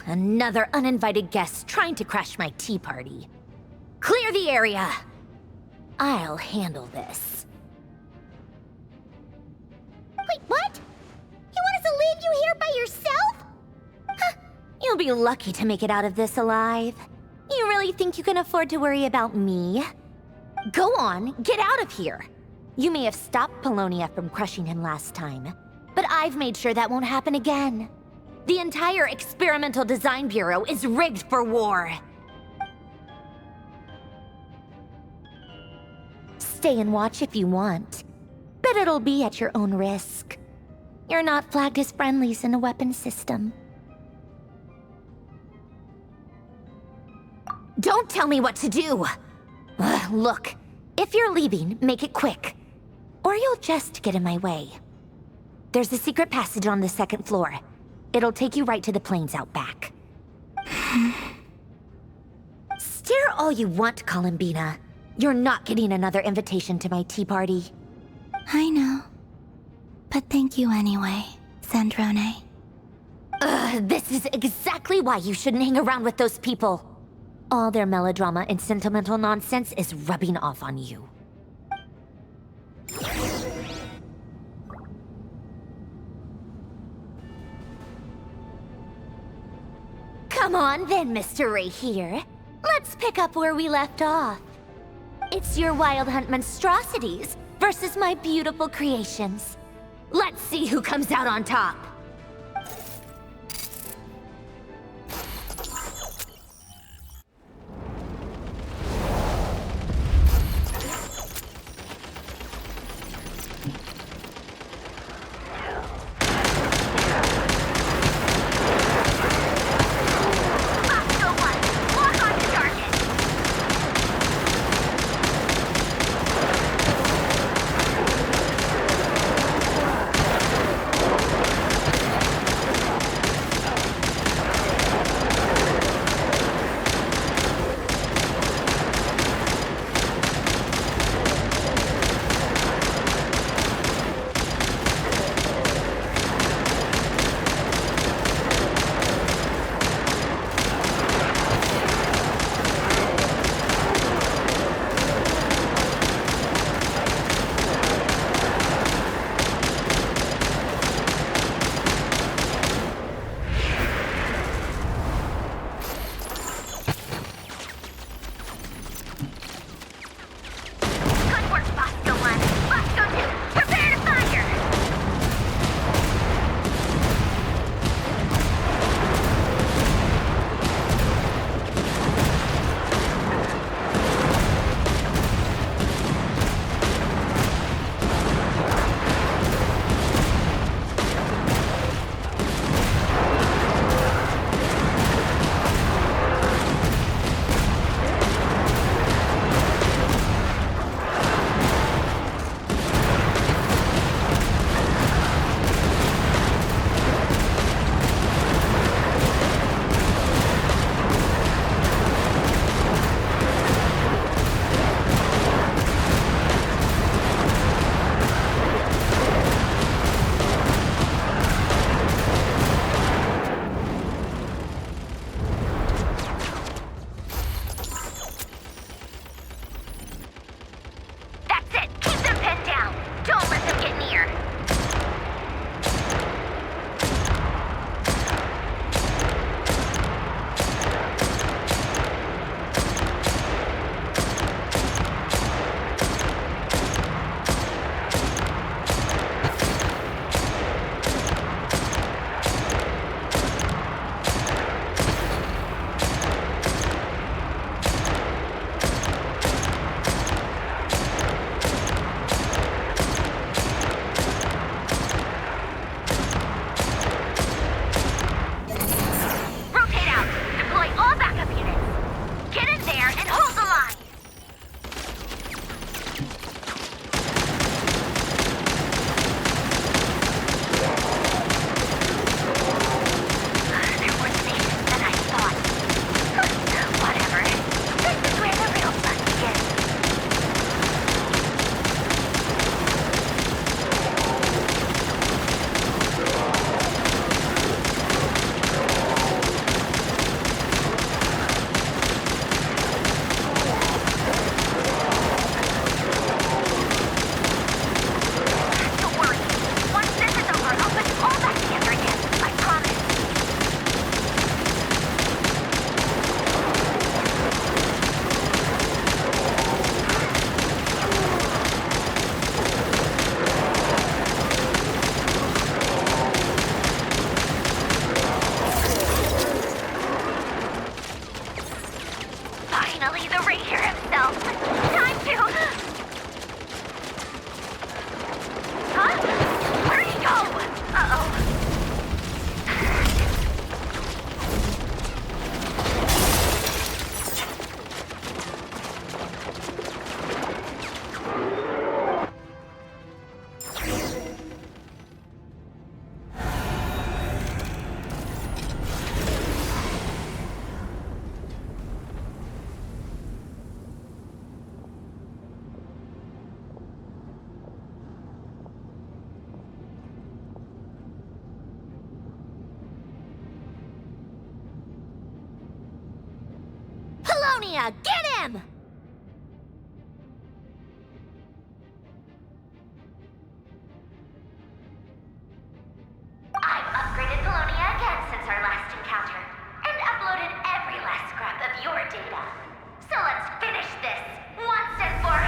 Speaker 13: Another uninvited guest trying to crash my tea party. Clear the area! I'll handle this.
Speaker 1: Wait, what? You want us to leave you here by yourself?
Speaker 13: Huh, you'll be lucky to make it out of this alive. You really think you can afford to worry about me? Go on, get out of here. You may have stopped Polonia from crushing him last time, but I've made sure that won't happen again. The entire Experimental Design Bureau is rigged for war. Stay and watch if you want, but it'll be at your own risk. You're not flagged as friendlies in the weapons system. Don't tell me what to do! Look, if you're leaving, make it quick. Or you'll just get in my way. There's a secret passage on the second floor. It'll take you right to the plains out back. Stare all you want, Columbina. You're not getting another invitation to my tea party.
Speaker 9: I know. But thank you anyway, Zandrone.
Speaker 13: This is exactly why you shouldn't hang around with those people. All their melodrama and sentimental nonsense is rubbing off on you. Come on then, Mr. Ray here. Let's pick up where we left off. It's your Wild Hunt monstrosities versus my beautiful creations. Let's see who comes out on top.
Speaker 6: Polonia! Get him!
Speaker 14: I've upgraded Polonia again since our last encounter, and uploaded every last scrap of your data. So let's finish this, once and for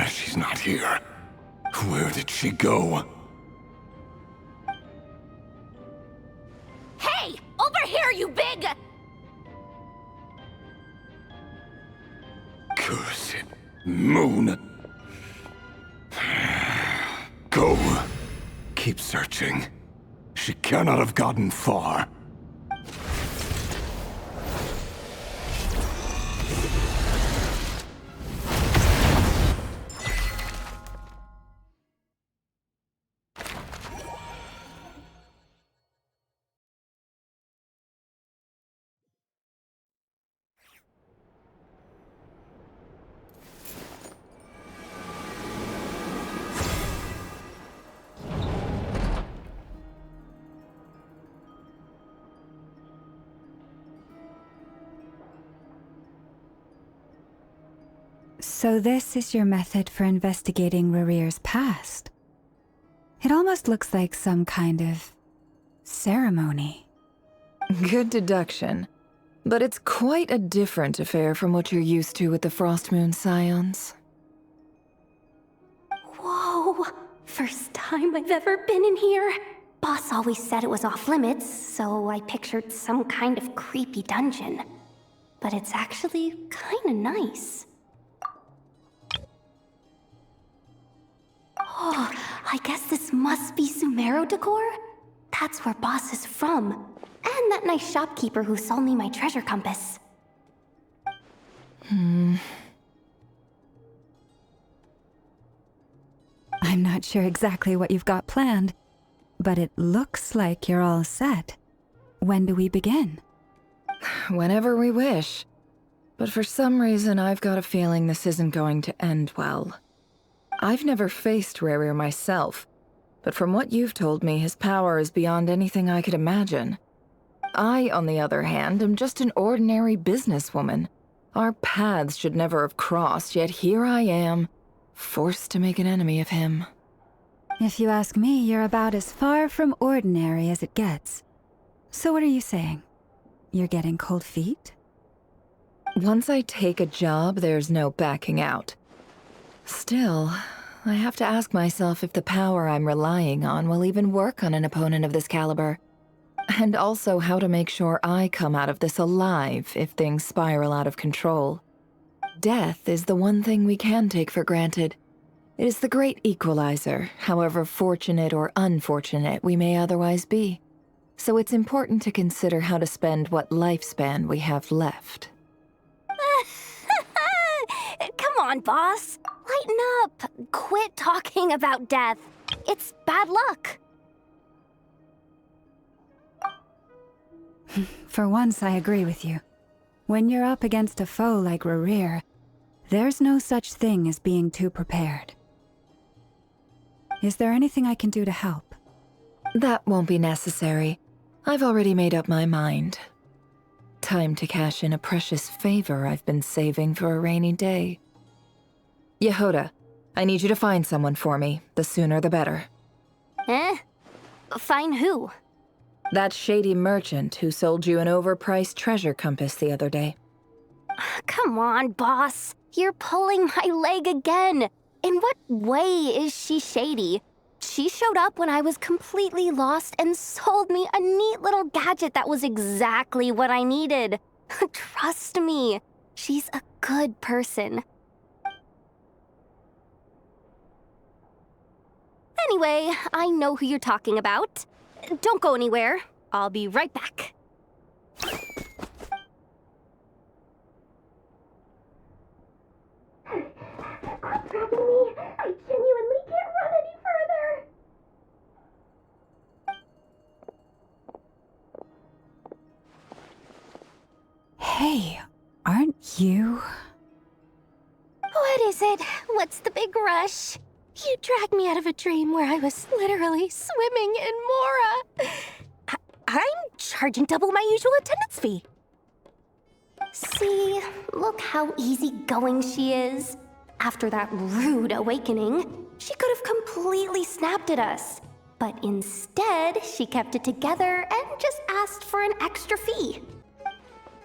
Speaker 8: She's not here. Where did she go?
Speaker 6: Hey! Over here, you big...
Speaker 8: Cursed moon. Go. Keep searching. She cannot have gotten far.
Speaker 3: So this is your method for investigating Rarir's past? It almost looks like some kind of ceremony.
Speaker 11: Good deduction. But it's quite a different affair from what you're used to with the Frostmoon Scions.
Speaker 5: Whoa! First time I've ever been in here. Boss always said it was off limits, so I pictured some kind of creepy dungeon. But it's actually kinda nice. Oh, I guess this must be Sumero decor? That's where Boss is from. And that nice shopkeeper who sold me my treasure compass.
Speaker 3: I'm not sure exactly what you've got planned, but it looks like you're all set. When do we begin?
Speaker 11: Whenever we wish. But for some reason, I've got a feeling this isn't going to end well. I've never faced Rarir myself, but from what you've told me, his power is beyond anything I could imagine. I, on the other hand, am just an ordinary businesswoman. Our paths should never have crossed, yet here I am, forced to make an enemy of him.
Speaker 3: If you ask me, you're about as far from ordinary as it gets. So what are you saying? You're getting cold feet?
Speaker 11: Once I take a job, there's no backing out. Still, I have to ask myself if the power I'm relying on will even work on an opponent of this caliber. And also how to make sure I come out of this alive if things spiral out of control. Death is the one thing we can take for granted. It is the great equalizer, however fortunate or unfortunate we may otherwise be. So it's important to consider how to spend what lifespan we have left.
Speaker 5: Come on, boss. Lighten up. Quit talking about death. It's bad luck.
Speaker 3: For once, I agree with you. When you're up against a foe like Rarir, there's no such thing as being too prepared. Is there anything I can do to help?
Speaker 11: That won't be necessary. I've already made up my mind. Time to cash in a precious favor I've been saving for a rainy day. Yehoda, I need you to find someone for me. The sooner the better.
Speaker 5: Find who?
Speaker 11: That shady merchant who sold you an overpriced treasure compass the other day.
Speaker 5: Come on, boss. You're pulling my leg again. In what way is she shady? She showed up when I was completely lost and sold me a neat little gadget that was exactly what I needed. Trust me, she's a good person. Anyway, I know who you're talking about. Don't go anywhere. I'll be right back. What's happening to me? I genuinely can't run any further.
Speaker 3: Hey, aren't you?
Speaker 5: What is it? What's the big rush? You dragged me out of a dream where I was literally swimming in Mora. I'm charging double my usual attendance fee. See, look how easygoing she is. After that rude awakening, she could have completely snapped at us. But instead, she kept it together and just asked for an extra fee.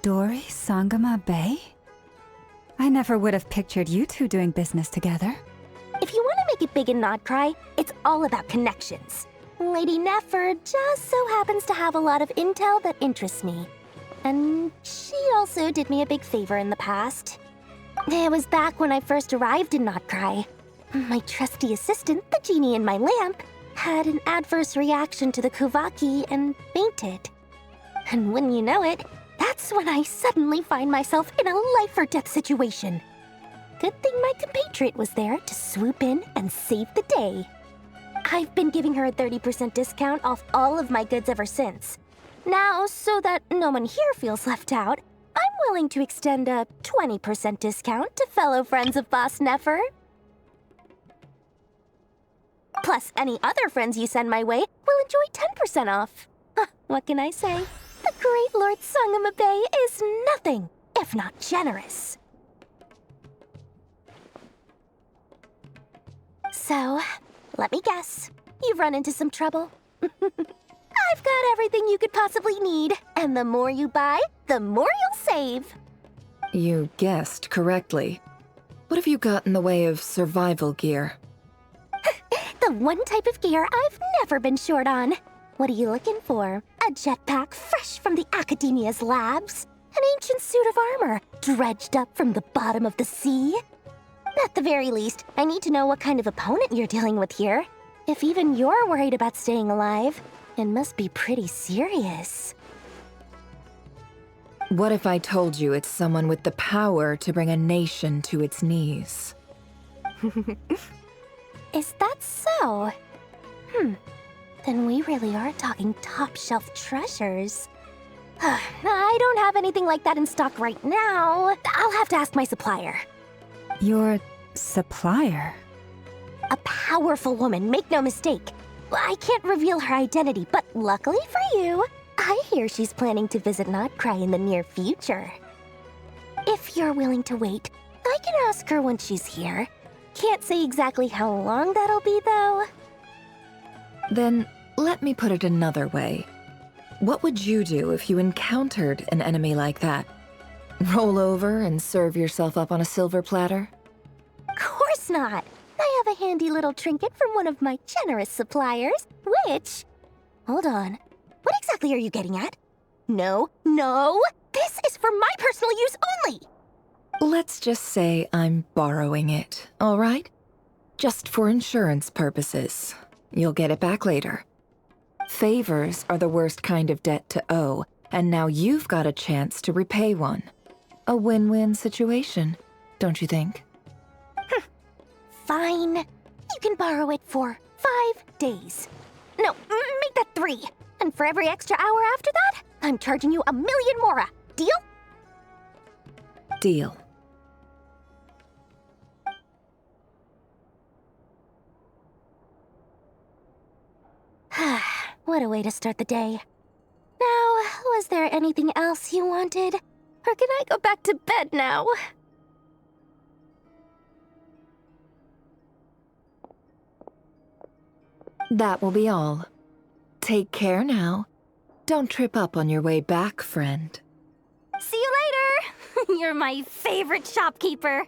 Speaker 3: Dori Sangama Bay? I never would have pictured you two doing business together.
Speaker 5: If you want to make it big in Nodcry, it's all about connections. Lady Nefer just so happens to have a lot of intel that interests me. And she also did me a big favor in the past. It was back when I first arrived in Nodcry. My trusty assistant, the genie in my lamp, had an adverse reaction to the Kuvaki and fainted. And wouldn't you know it, that's when I suddenly find myself in a life-or-death situation. Good thing my compatriot was there to swoop in and save the day. I've been giving her a 30% discount off all of my goods ever since. Now, so that no one here feels left out, I'm willing to extend a 20% discount to fellow friends of Boss Nefer. Plus, any other friends you send my way will enjoy 10% off. What can I say? The great Lord Sangama Bay is nothing if not generous. So, let me guess. You've run into some trouble. I've got everything you could possibly need, and the more you buy, the more you'll save.
Speaker 11: You guessed correctly. What have you got in the way of survival gear?
Speaker 5: The one type of gear I've never been short on. What are you looking for? A jetpack fresh from the Academia's labs? An ancient suit of armor dredged up from the bottom of the sea? At the very least, I need to know what kind of opponent you're dealing with here. If even you're worried about staying alive, it must be pretty serious.
Speaker 11: What if I told you it's someone with the power to bring a nation to its knees?
Speaker 5: Is that so? Then we really are talking top-shelf treasures. I don't have anything like that in stock right now. I'll have to ask my supplier.
Speaker 3: Your supplier?
Speaker 5: A powerful woman, make no mistake. I can't reveal her identity, but luckily for you, I hear she's planning to visit Nodcry in the near future. If you're willing to wait, I can ask her when she's here. Can't say exactly how long that'll be, though.
Speaker 11: Then, let me put it another way. What would you do if you encountered an enemy like that? Roll over and serve yourself up on a silver platter?
Speaker 5: Of course not! I have a handy little trinket from one of my generous suppliers, which... Hold on. What exactly are you getting at? No! This is for my personal use only!
Speaker 11: Let's just say I'm borrowing it, all right? Just for insurance purposes. You'll get it back later. Favors are the worst kind of debt to owe, and now you've got a chance to repay one. A win-win situation, don't you think?
Speaker 5: Fine. You can borrow it for 5 days. No, make that 3. And for every extra hour after that, I'm charging you 1,000,000 mora. Deal?
Speaker 11: Deal.
Speaker 5: What a way to start the day. Now, was there anything else you wanted? Or can I go back to bed now?
Speaker 11: That will be all. Take care now. Don't trip up on your way back, friend.
Speaker 5: See you later! You're my favorite shopkeeper.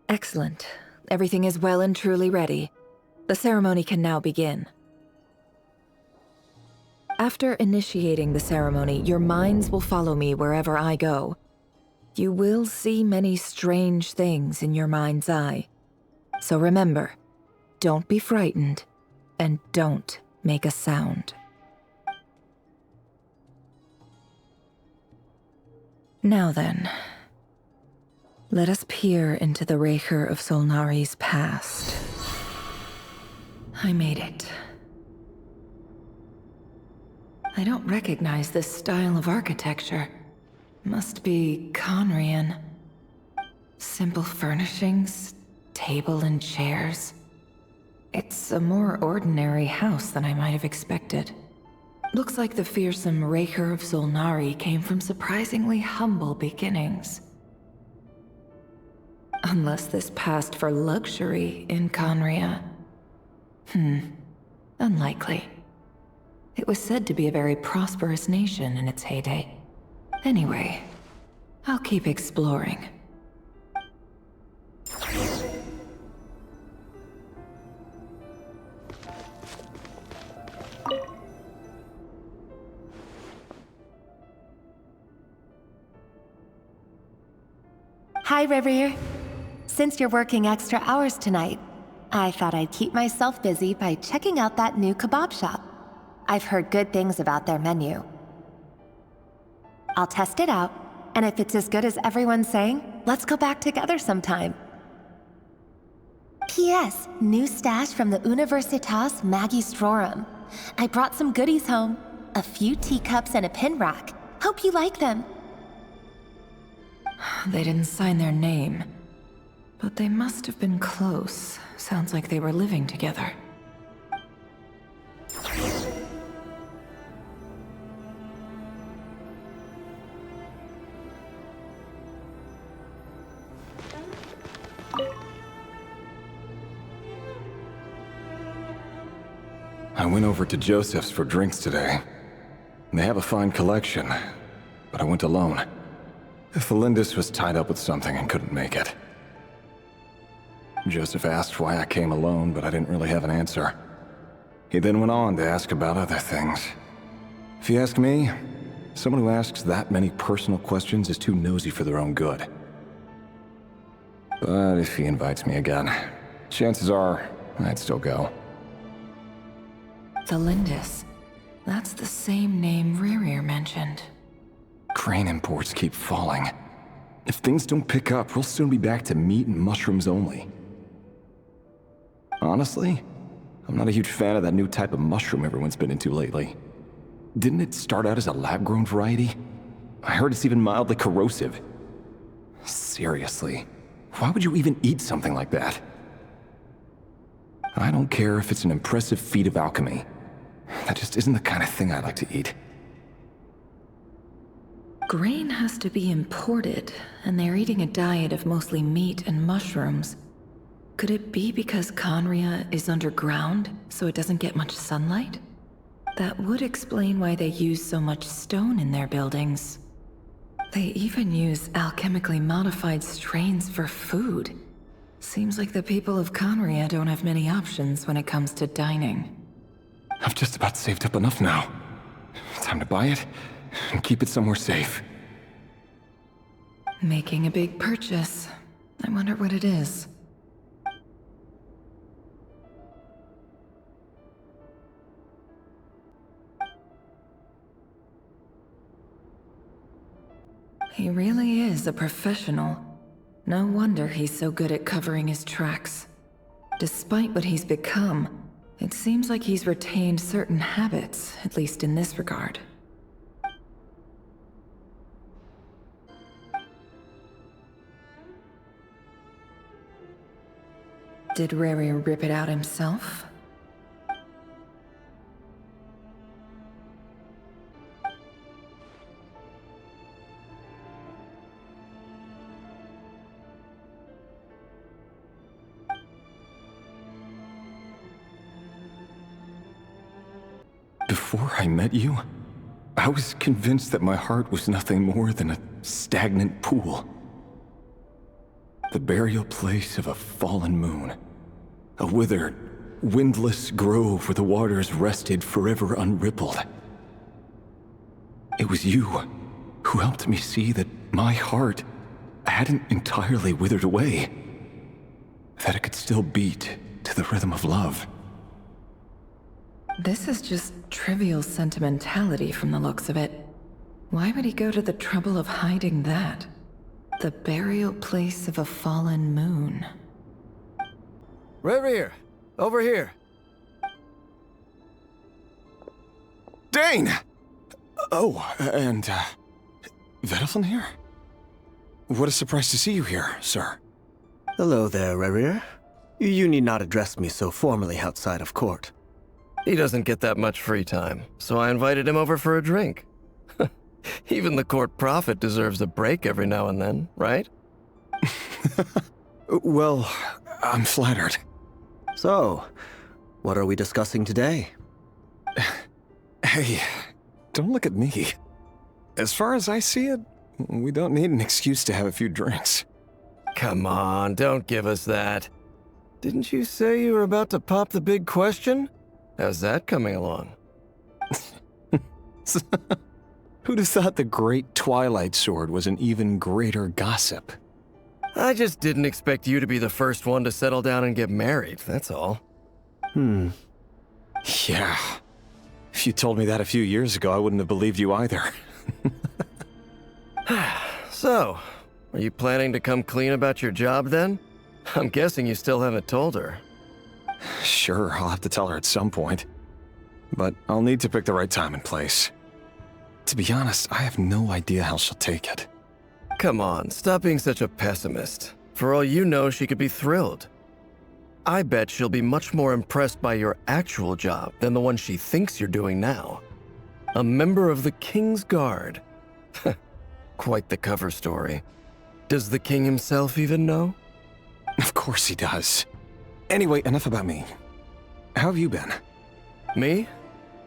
Speaker 11: Excellent. Everything is well and truly ready. The ceremony can now begin. After initiating the ceremony, your minds will follow me wherever I go. You will see many strange things in your mind's eye. So remember, don't be frightened, and don't make a sound. Now then, let us peer into the Raker of Solnari's past. I made it. I don't recognize this style of architecture. Must be Conrian. Simple furnishings, table and chairs. It's a more ordinary house than I might have expected. Looks like the fearsome Raker of Solnari came from surprisingly humble beginnings. Unless this passed for luxury in Conria. Unlikely. It was said to be a very prosperous nation in its heyday. Anyway, I'll keep exploring.
Speaker 15: Hi, Reverie. Since you're working extra hours tonight, I thought I'd keep myself busy by checking out that new kebab shop. I've heard good things about their menu. I'll test it out, and if it's as good as everyone's saying, let's go back together sometime. P.S. New stash from the Universitas Magistrorum. I brought some goodies home. A few teacups and a pin rack. Hope you like them.
Speaker 11: They didn't sign their name, but they must have been close. Sounds like they were living together.
Speaker 16: I went over to Joseph's for drinks today. They have a fine collection, but I went alone. Felindis was tied up with something and couldn't make it. Joseph asked why I came alone, but I didn't really have an answer. He then went on to ask about other things. If you ask me, someone who asks that many personal questions is too nosy for their own good. But if he invites me again, chances are I'd still go.
Speaker 11: Felindis. That's the same name Rerir mentioned.
Speaker 16: Crane imports keep falling. If things don't pick up, we'll soon be back to meat and mushrooms only. Honestly, I'm not a huge fan of that new type of mushroom everyone's been into lately. Didn't it start out as a lab-grown variety? I heard it's even mildly corrosive. Seriously, why would you even eat something like that? I don't care if it's an impressive feat of alchemy. That just isn't the kind of thing I like to eat.
Speaker 11: Grain has to be imported, and they're eating a diet of mostly meat and mushrooms. Could it be because Conria is underground, so it doesn't get much sunlight? That would explain why they use so much stone in their buildings. They even use alchemically modified strains for food. Seems like the people of Conria don't have many options when it comes to dining.
Speaker 16: I've just about saved up enough now. Time to buy it and keep it somewhere safe.
Speaker 11: Making a big purchase. I wonder what it is. He really is a professional. No wonder he's so good at covering his tracks. Despite what he's become, it seems like he's retained certain habits, at least in this regard. Did Rerir rip it out himself?
Speaker 16: Before I met you, I was convinced that my heart was nothing more than a stagnant pool. The burial place of a fallen moon. A withered, windless grove where the waters rested forever unrippled. It was you who helped me see that my heart hadn't entirely withered away. That it could still beat to the rhythm of love.
Speaker 11: This is just trivial sentimentality from the looks of it. Why would he go to the trouble of hiding that? The burial place of a fallen moon.
Speaker 17: Rerir, over here.
Speaker 16: Dane! Oh, and, Vedelson here?
Speaker 17: What a surprise to see you here, sir.
Speaker 18: Hello there, Rerir. You need not address me so formally outside of court.
Speaker 19: He doesn't get that much free time, so I invited him over for a drink. Even the court prophet deserves a break every now and then, right?
Speaker 17: Well, I'm flattered.
Speaker 18: So, what are we discussing today?
Speaker 17: Hey, don't look at me. As far as I see it, we don't need an excuse to have a few drinks.
Speaker 19: Come on, don't give us that. Didn't you say you were about to pop the big question? How's that coming along?
Speaker 17: Who'd have thought the great Twilight Sword was an even greater gossip?
Speaker 19: I just didn't expect you to be the first one to settle down and get married, that's all.
Speaker 17: Yeah. If you told me that a few years ago, I wouldn't have believed you either.
Speaker 19: So, are you planning to come clean about your job then? I'm guessing you still haven't told her.
Speaker 17: Sure, I'll have to tell her at some point. But I'll need to pick the right time and place. To be honest, I have no idea how she'll take it.
Speaker 19: Come on, stop being such a pessimist. For all you know, she could be thrilled. I bet she'll be much more impressed by your actual job than the one she thinks you're doing now. A member of the King's Guard. Quite the cover story. Does the king himself even know?
Speaker 17: Of course he does. Anyway, enough about me. How have you been?
Speaker 19: Me?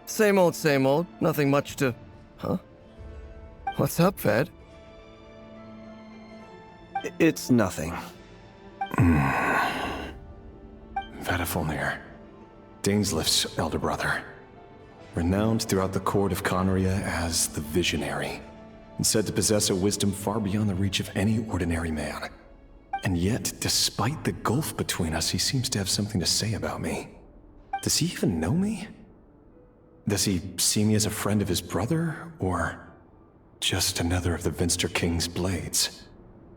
Speaker 19: Same old, same old. Nothing much to... Huh? What's up, Ved?
Speaker 18: It's nothing.
Speaker 17: Vedifulnir, Dainsleif's elder brother. Renowned throughout the court of Conria as the Visionary, and said to possess a wisdom far beyond the reach of any ordinary man. And yet, despite the gulf between us, he seems to have something to say about me. Does he even know me? Does he see me as a friend of his brother, or just another of the Vinster King's blades?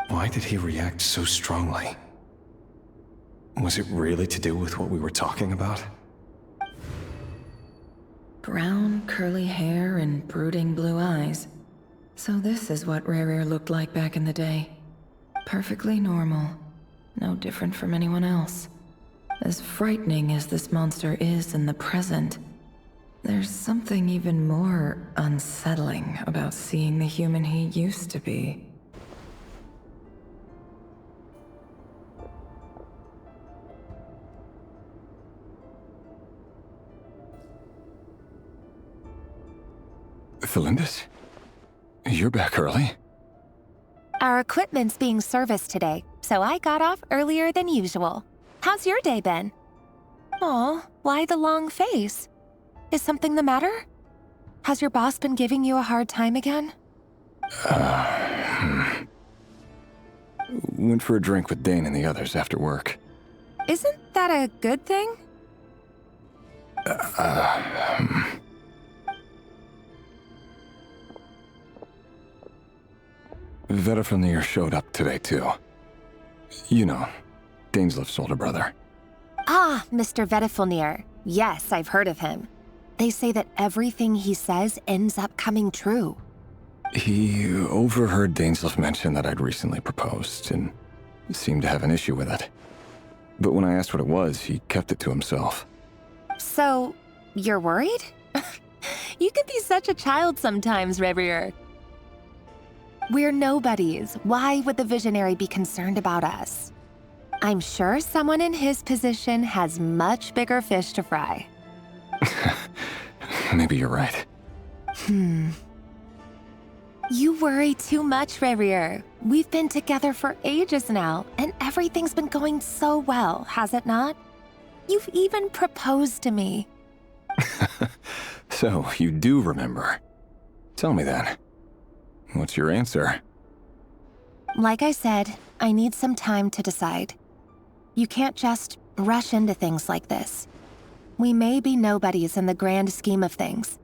Speaker 17: Why did he react so strongly? Was it really to do with what we were talking about?
Speaker 11: Brown, curly hair and brooding blue eyes. So this is what Rerir looked like back in the day. Perfectly normal. No different from anyone else. As frightening as this monster is in the present, there's something even more unsettling about seeing the human he used to be.
Speaker 16: Felindis? You're back early?
Speaker 15: Our equipment's being serviced today, so I got off earlier than usual. How's your day been? Aw, why the long face? Is something the matter? Has your boss been giving you a hard time again?
Speaker 16: Went for a drink with Dane and the others after work.
Speaker 15: Isn't that a good thing?
Speaker 16: Vedifulnir showed up today, too. You know, Dainsleif's older brother.
Speaker 15: Ah, Mr. Vedifulnir. Yes, I've heard of him. They say that everything he says ends up coming true.
Speaker 16: He overheard Dainsleif mention that I'd recently proposed, and seemed to have an issue with it. But when I asked what it was, he kept it to himself.
Speaker 15: So, you're worried? You can be such a child sometimes, Rerir. We're nobodies. Why would the Visionary be concerned about us? I'm sure someone in his position has much bigger fish to fry.
Speaker 16: Maybe you're right.
Speaker 15: You worry too much, Rerir. We've been together for ages now, and everything's been going so well, has it not? You've even proposed to me.
Speaker 16: So, you do remember. Tell me then. What's your answer?
Speaker 15: Like I said, I need some time to decide. You can't just rush into things like this. We may be nobodies in the grand scheme of things,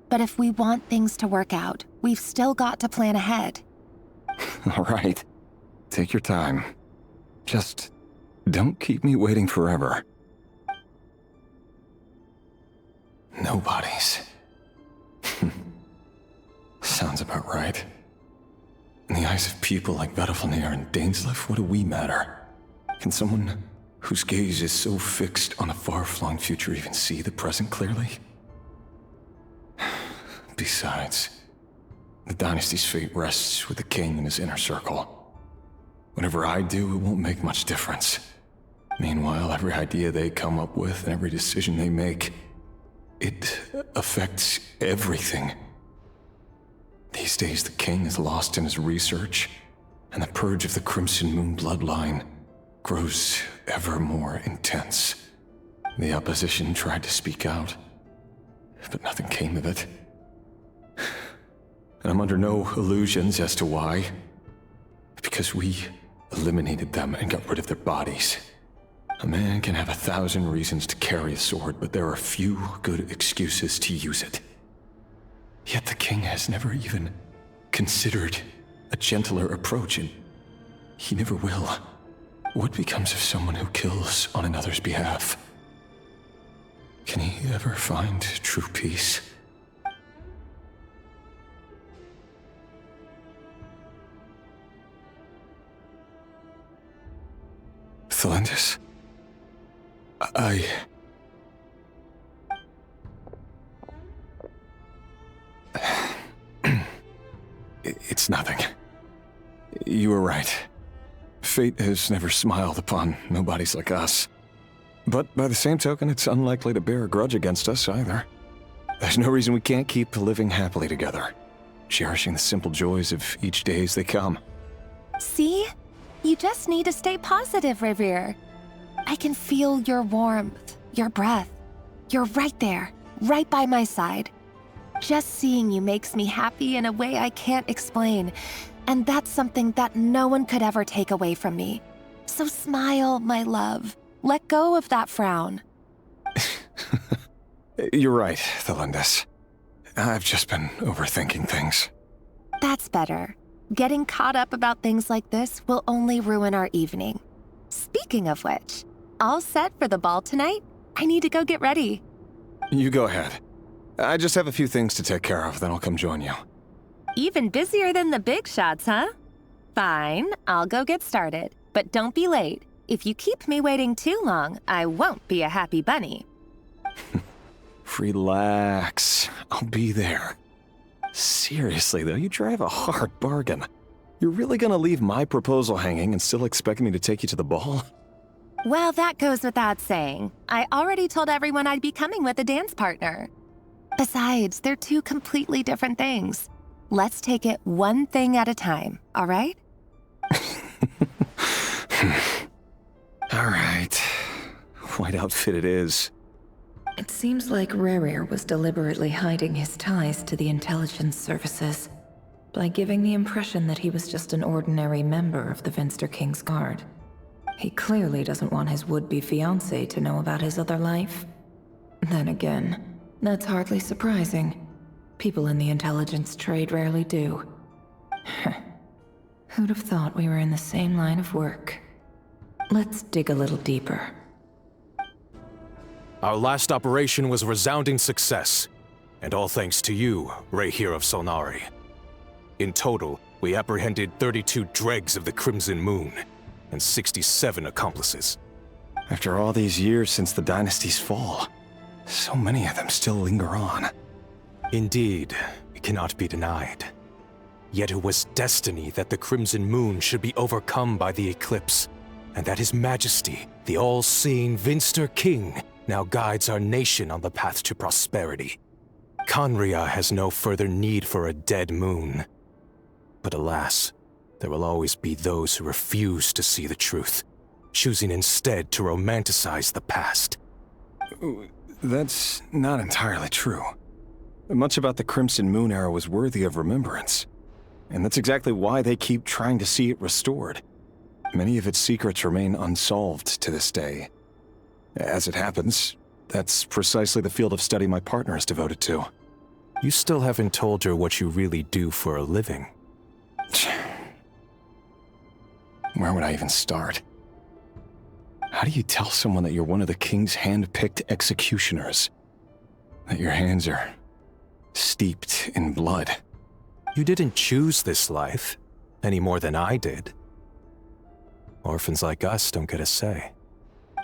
Speaker 15: but if we want things to work out, we've still got to plan ahead.
Speaker 16: All right. Take your time. Just don't keep me waiting forever.
Speaker 17: Nobodies. Sounds about right. The
Speaker 16: eyes of people like Vedalfnir and Dainsleif, what do we matter? Can someone whose gaze is so fixed on a far-flung future even see the present clearly? Besides, the dynasty's fate rests with the king and his inner circle. Whatever I do, it won't make much difference. Meanwhile, every idea they come up with and every decision they make, it affects everything. These days, the king is lost in his research, and the purge of the Crimson Moon bloodline grows ever more intense. The opposition tried to speak out, but nothing came of it. And I'm under no illusions as to why. Because we eliminated them and got rid of their bodies. A man can have 1,000 reasons to carry a sword, but there are few good excuses to use it. Yet the king has never even considered a gentler approach, and he never will. What becomes of someone who kills on another's behalf? Can he ever find true peace? Thelindis? It's nothing. You were right. Fate has never smiled upon nobodies like us. But by the same token, it's unlikely to bear a grudge against us either. There's no reason we can't keep living happily together, cherishing the simple joys of each day as they come.
Speaker 15: See? You just need to stay positive, Revere. I can feel your warmth, your breath. You're right there, right by my side. Just seeing you makes me happy in a way I can't explain, and that's something that no one could ever take away from me. So smile, my love. Let go of that frown.
Speaker 16: You're right, Thelindis. I've just been overthinking things.
Speaker 15: That's better. Getting caught up about things like this will only ruin our evening. Speaking of which, all set for the ball tonight? I need to go get ready.
Speaker 16: You go ahead. I just have a few things to take care of, then I'll come join you.
Speaker 15: Even busier than the big shots, huh? Fine, I'll go get started. But don't be late. If you keep me waiting too long, I won't be a happy bunny.
Speaker 16: Relax. I'll be there. Seriously, though, you drive a hard bargain. You're really gonna leave my proposal hanging and still expect me to take you to the ball?
Speaker 15: Well, that goes without saying. I already told everyone I'd be coming with a dance partner. Besides, they're two completely different things. Let's take it one thing at a time, all right?
Speaker 16: All right. White outfit it is.
Speaker 11: It seems like Rerir was deliberately hiding his ties to the intelligence services by giving the impression that he was just an ordinary member of the Vinster King's Guard. He clearly doesn't want his would-be fiancée to know about his other life. Then again, that's hardly surprising. People in the intelligence trade rarely do. Who'd have thought we were in the same line of work? Let's dig a little deeper.
Speaker 2: Our last operation was a resounding success, and all thanks to you, Rahere of Solnari. In total, we apprehended 32 dregs of the Crimson Moon, and 67 accomplices.
Speaker 16: After all these years since the dynasty's fall, so many of them still linger on.
Speaker 2: Indeed, it cannot be denied. Yet it was destiny that the Crimson Moon should be overcome by the eclipse, and that His Majesty, the all-seeing Vinster King, now guides our nation on the path to prosperity. Conria has no further need for a dead moon. But alas, there will always be those who refuse to see the truth, choosing instead to romanticize the past.
Speaker 16: That's not entirely true. Much about the Crimson Moon era was worthy of remembrance. And that's exactly why they keep trying to see it restored. Many of its secrets remain unsolved to this day. As it happens, that's precisely the field of study my partner is devoted to.
Speaker 2: You still haven't told her what you really do for a living.
Speaker 16: Where would I even start? How do you tell someone that you're one of the king's hand-picked executioners? That your hands are steeped in blood?
Speaker 2: You didn't choose this life. any more than I did. Orphans like us don't get a say.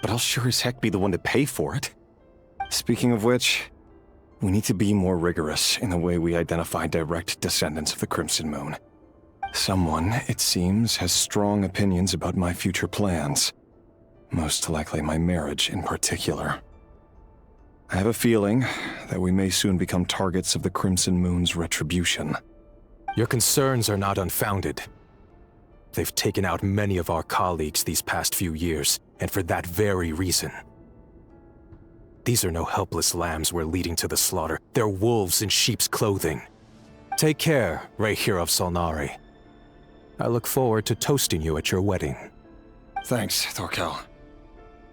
Speaker 17: But I'll sure as heck be the one to pay for it. Speaking of which, we need to be more rigorous in the way we identify direct descendants of the Crimson Moon. Someone, it seems, has strong opinions about my future plans. Most likely my marriage in particular. I have a feeling that we may soon become targets of the Crimson Moon's retribution.
Speaker 2: Your concerns are not unfounded. They've taken out many of our colleagues these past few years, and for that very reason. These are no helpless lambs we're leading to the slaughter. They're wolves in sheep's clothing. Take care, Rehir of Solnari. I look forward to toasting you at your wedding.
Speaker 17: Thanks, Thorkel.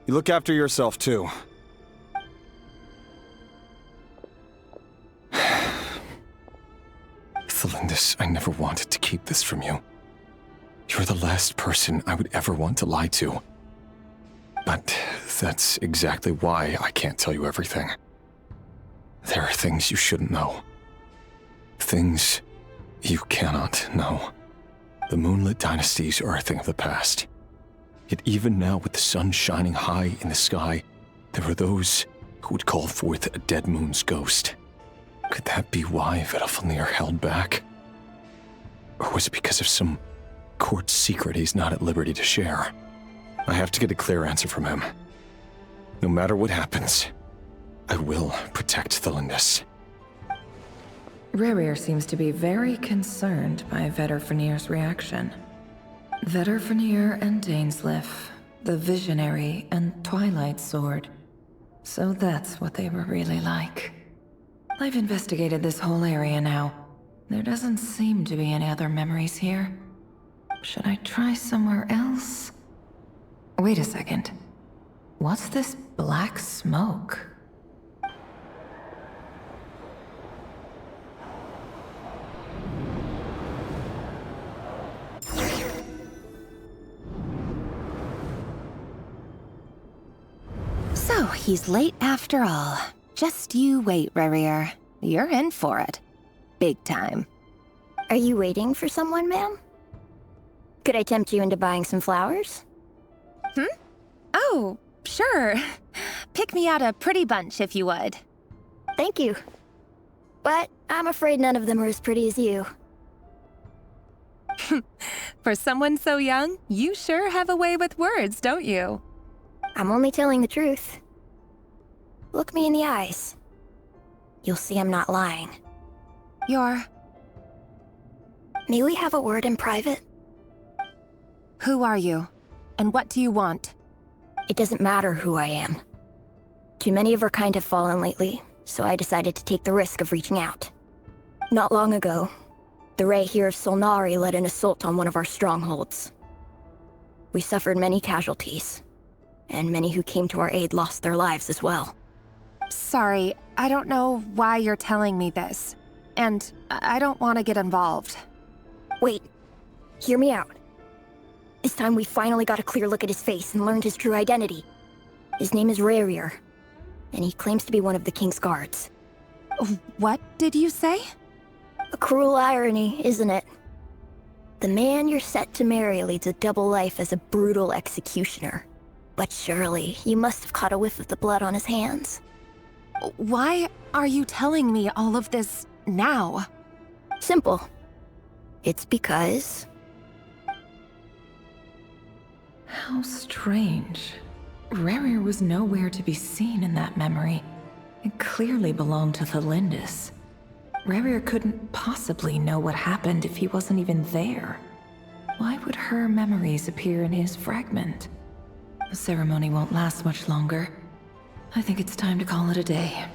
Speaker 17: You look after yourself, too. Thelindis, I never wanted to keep this from you. You're the last person I would ever want to lie to. But that's exactly why I can't tell you everything. There are things you shouldn't know. Things you cannot know. The moonlit dynasties are a thing of the past. Yet even now, with the sun shining high in the sky, there are those who would call forth a dead moon's ghost. Could that be why Vedalfnir held back? Or was it because of some court secret he's not at liberty to share? I have to get a clear answer from him. No matter what happens, I will protect Thelindis.
Speaker 11: Rerir seems to be very concerned by Vedalfnir's reaction. Vedalfnir and Dainsleif, the Visionary and Twilight Sword. So that's what they were really like. I've investigated this whole area now. There doesn't seem to be any other memories here. Should I try somewhere else? Wait a second. What's this black smoke?
Speaker 15: So, he's late after all. Just you wait, Rerir. You're in for it. Big time.
Speaker 12: Are you waiting for someone, ma'am? Could I tempt you into buying some flowers?
Speaker 15: Oh, sure. Pick me out a pretty bunch if you would.
Speaker 12: Thank you. But I'm afraid none of them are as pretty as you.
Speaker 15: For someone so young, you sure have a way with words, don't you?
Speaker 12: I'm only telling the truth. Look me in the eyes. You'll see I'm not lying. May we have a word in private?
Speaker 15: Who are you? And what do you want?
Speaker 12: It doesn't matter who I am. Too many of our kind have fallen lately, so I decided to take the risk of reaching out. Not long ago, the Rehir of Solnari led an assault on one of our strongholds. We suffered many casualties, and many who came to our aid lost their lives as well.
Speaker 15: Sorry, I don't know why you're telling me this. And I don't want to get involved.
Speaker 12: Wait, hear me out. This time we finally got a clear look at his face and learned his true identity. His name is Rerir, and he claims to be one of the King's guards.
Speaker 15: What did you say?
Speaker 12: A cruel irony, isn't it? The man you're set to marry leads a double life as a brutal executioner. But surely, you must have caught a whiff of the blood on his hands.
Speaker 15: Why are you telling me all of this now?
Speaker 12: Simple. It's because...
Speaker 11: How strange. Rerir was nowhere to be seen in that memory. It clearly belonged to Thelindis. Rerir couldn't possibly know what happened if he wasn't even there. Why would her memories appear in his fragment? The ceremony won't last much longer. I think it's time to call it a day.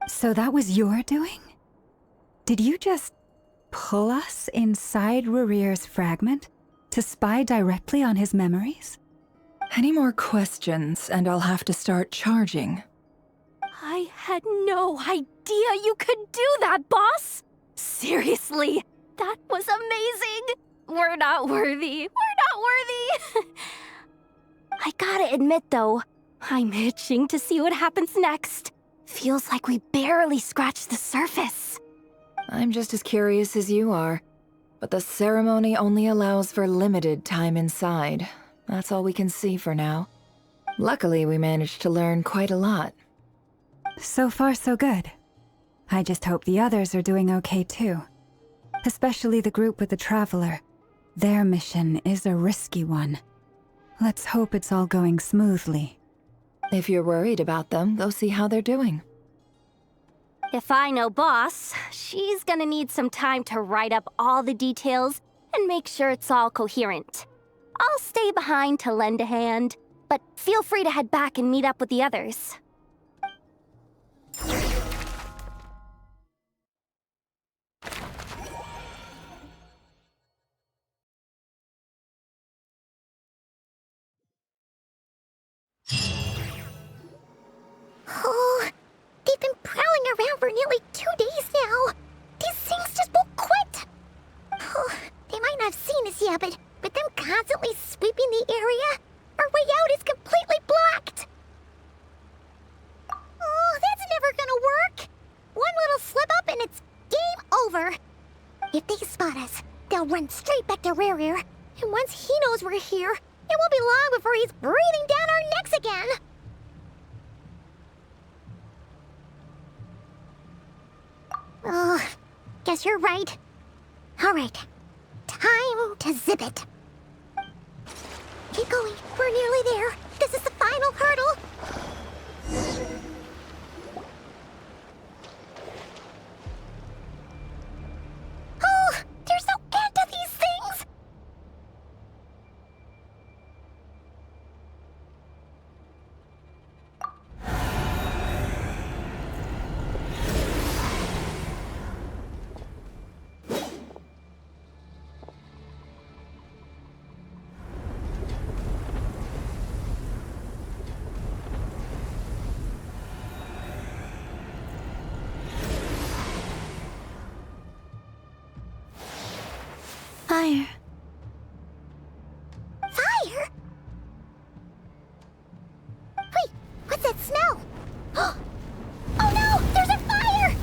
Speaker 3: So that was your doing? Did you just pull us inside Rerir's fragment to spy directly on his memories?
Speaker 11: Any more questions, and I'll have to start charging.
Speaker 5: I had no idea you could do that, boss! Seriously, that was amazing! We're not worthy. We're not worthy! I gotta admit, though, I'm itching to see what happens next. Feels like we barely scratched the surface.
Speaker 11: I'm just as curious as you are. But the ceremony only allows for limited time inside. That's all we can see for now. Luckily, we managed to learn quite a lot.
Speaker 3: So far, so good. I just hope the others are doing okay too. Especially the group with the Traveler. Their mission is a risky one. Let's hope it's all going smoothly.
Speaker 11: If you're worried about them, go see how they're doing.
Speaker 5: If I know Boss, she's gonna need some time to write up all the details and make sure it's all coherent. I'll stay behind to lend a hand, but feel free to head back and meet up with the others.
Speaker 1: Oh, they've been prowling around for nearly 2 days now. These things just won't quit. Oh, they might not have seen us yet, but them constantly sweeping the area, our way out is completely blocked. Oh, that's never gonna work. One little slip up and it's game over. If they spot us, they'll run straight back to Rerir. And once he knows we're here, it won't be long before he's breathing down our necks again. Oh, guess you're right. All right, time to zip it. Keep going, we're nearly there. This is the final hurdle. Oh, there's no end to these things.
Speaker 9: Fire.
Speaker 1: Fire? Wait, what's that smell? Oh no, there's a fire!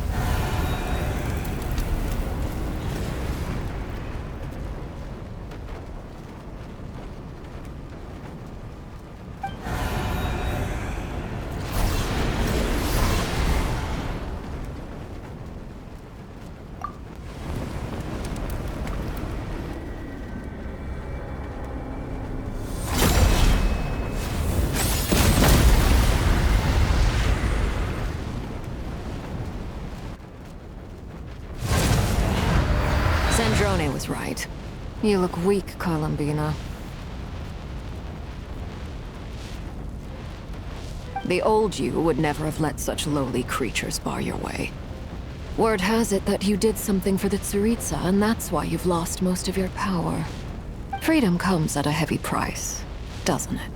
Speaker 20: Sandrone was right. You look weak, Columbina. The old you would never have let such lowly creatures bar your way. Word has it that you did something for the Tsaritsa, and that's why you've lost most of your power. Freedom comes at a heavy price, doesn't it?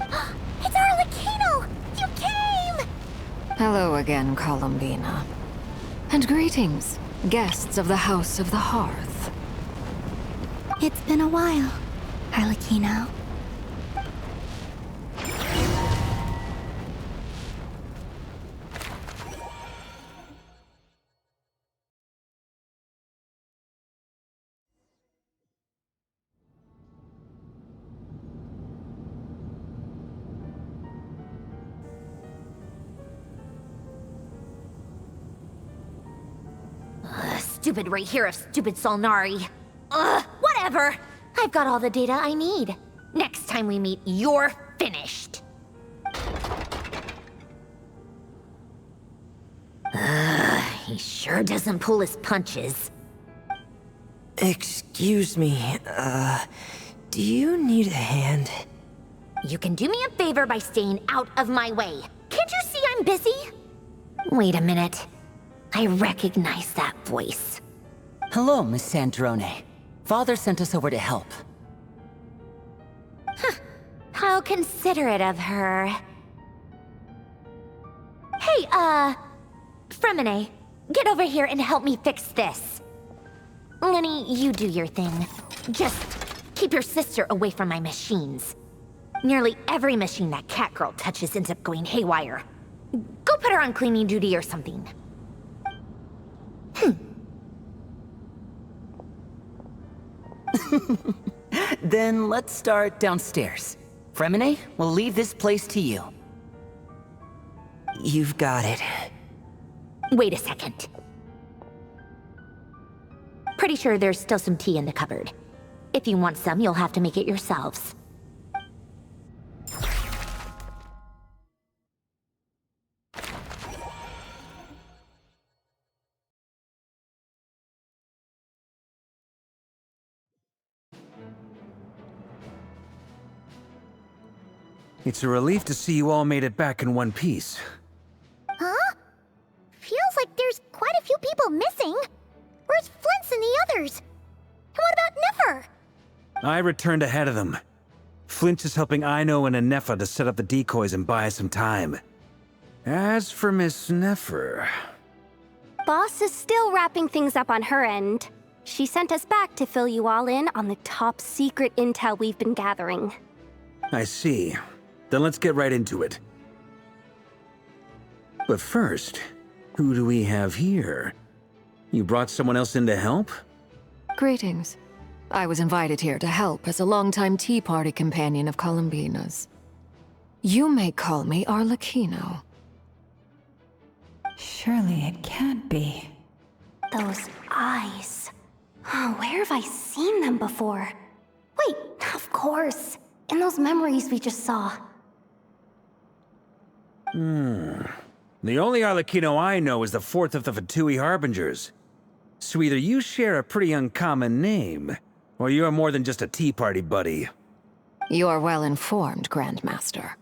Speaker 1: It's Arlecchino! You came!
Speaker 20: Hello again, Columbina. And greetings, guests of the House of the Hearth.
Speaker 9: It's been a while, Arlecchino.
Speaker 13: Stupid right here of stupid Solnari. Ugh, whatever. I've got all the data I need. Next time we meet, you're finished. He sure doesn't pull his punches.
Speaker 21: Excuse me, do you need a hand?
Speaker 13: You can do me a favor by staying out of my way. Can't you see I'm busy? Wait a minute. I recognize that voice.
Speaker 22: Hello, Miss Sandrone. Father sent us over to help.
Speaker 13: How considerate of her. Hey, Fremine, get over here and help me fix this. Lenny, you do your thing. Just keep your sister away from my machines. Nearly every machine that Catgirl touches ends up going haywire. Go put her on cleaning duty or something.
Speaker 22: Then let's start downstairs. Fremine, we'll leave this place to you. You've got it.
Speaker 13: Wait a second. Pretty sure there's still some tea in the cupboard. If you want some, you'll have to make it yourselves.
Speaker 10: It's a relief to see you all made it back in one piece.
Speaker 1: Huh? Feels like there's quite a few people missing. Where's Flint's and the others? And what about Niffer?
Speaker 10: I returned ahead of them. Flint is helping Aino and Anefa to set up the decoys and buy us some time. As for Miss Neffer...
Speaker 5: Boss is still wrapping things up on her end. She sent us back to fill you all in on the top secret intel we've been gathering.
Speaker 10: I see. Then let's get right into it. But first, who do we have here? You brought someone else in to help?
Speaker 20: Greetings. I was invited here to help as a longtime Tea Party companion of Columbina's. You may call me Arlecchino.
Speaker 3: Surely it can't be.
Speaker 5: Those eyes. Oh, where have I seen them before? Wait, of course. In those memories we just saw.
Speaker 10: The only Arlecchino I know is the fourth of the Fatui Harbingers. So either you share a pretty uncommon name, or you're more than just a Tea Party buddy.
Speaker 20: You're well informed, Grandmaster.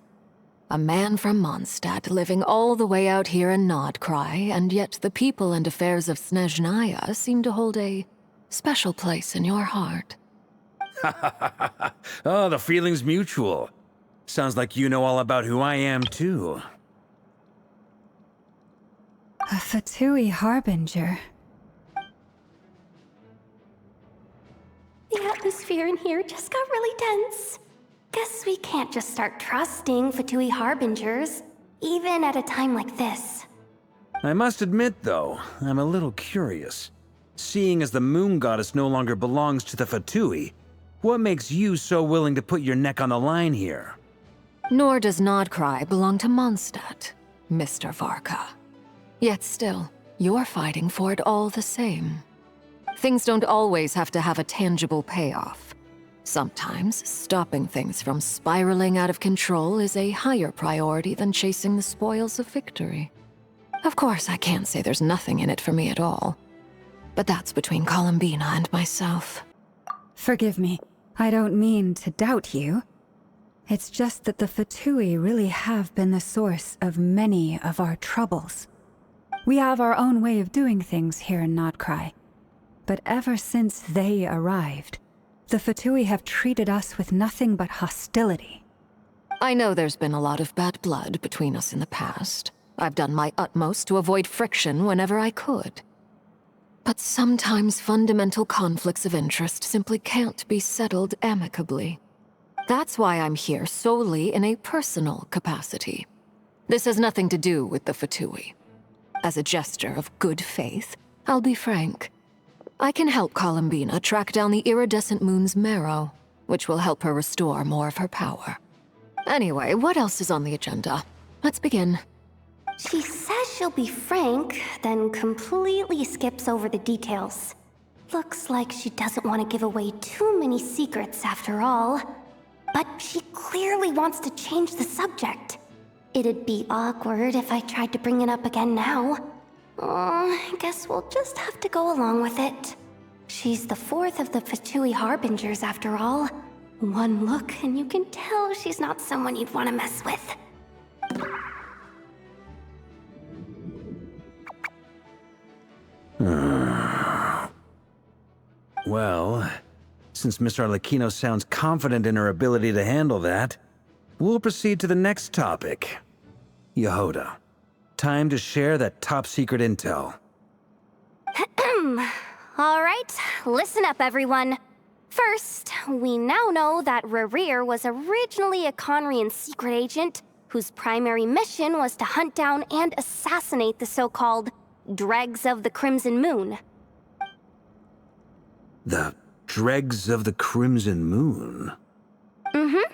Speaker 20: A man from Mondstadt living all the way out here in Nodcry, and yet the people and affairs of Snezhnaya seem to hold a special place in your heart.
Speaker 10: Oh, the feeling's mutual. Sounds like you know all about who I am, too.
Speaker 3: A Fatui Harbinger.
Speaker 5: The atmosphere in here just got really tense. Guess we can't just start trusting Fatui Harbingers, even at a time like this.
Speaker 10: I must admit, though, I'm a little curious. Seeing as the Moon Goddess no longer belongs to the Fatui, what makes you so willing to put your neck on the line here?
Speaker 20: Nor does Nodcry belong to Mondstadt, Mr. Varka. Yet still, you're fighting for it all the same. Things don't always have to have a tangible payoff. Sometimes, stopping things from spiraling out of control is a higher priority than chasing the spoils of victory. Of course, I can't say there's nothing in it for me at all. But that's between Columbina and myself.
Speaker 3: Forgive me, I don't mean to doubt you. It's just that the Fatui really have been the source of many of our troubles. We have our own way of doing things here in Nodcry. But ever since they arrived, the Fatui have treated us with nothing but hostility.
Speaker 20: I know there's been a lot of bad blood between us in the past. I've done my utmost to avoid friction whenever I could. But sometimes fundamental conflicts of interest simply can't be settled amicably. That's why I'm here solely in a personal capacity. This has nothing to do with the Fatui. As a gesture of good faith, I'll be frank. I can help Columbina track down the iridescent moon's marrow, which will help her restore more of her power. Anyway, what else is on the agenda? Let's begin.
Speaker 5: She says she'll be frank, then completely skips over the details. Looks like she doesn't want to give away too many secrets after all. But she clearly wants to change the subject. It'd be awkward if I tried to bring it up again now. I guess we'll just have to go along with it. She's the fourth of the Fatui Harbingers after all. One look and you can tell she's not someone you'd want to mess with.
Speaker 10: Well, since Miss Arlecchino sounds confident in her ability to handle that, we'll proceed to the next topic. Yehoda, time to share that top-secret intel.
Speaker 5: All right, listen up, everyone. First, we now know that Rerir was originally a Conrian secret agent whose primary mission was to hunt down and assassinate the so-called Dregs of the Crimson Moon.
Speaker 10: The dregs of the Crimson Moon.
Speaker 5: Mm-hmm.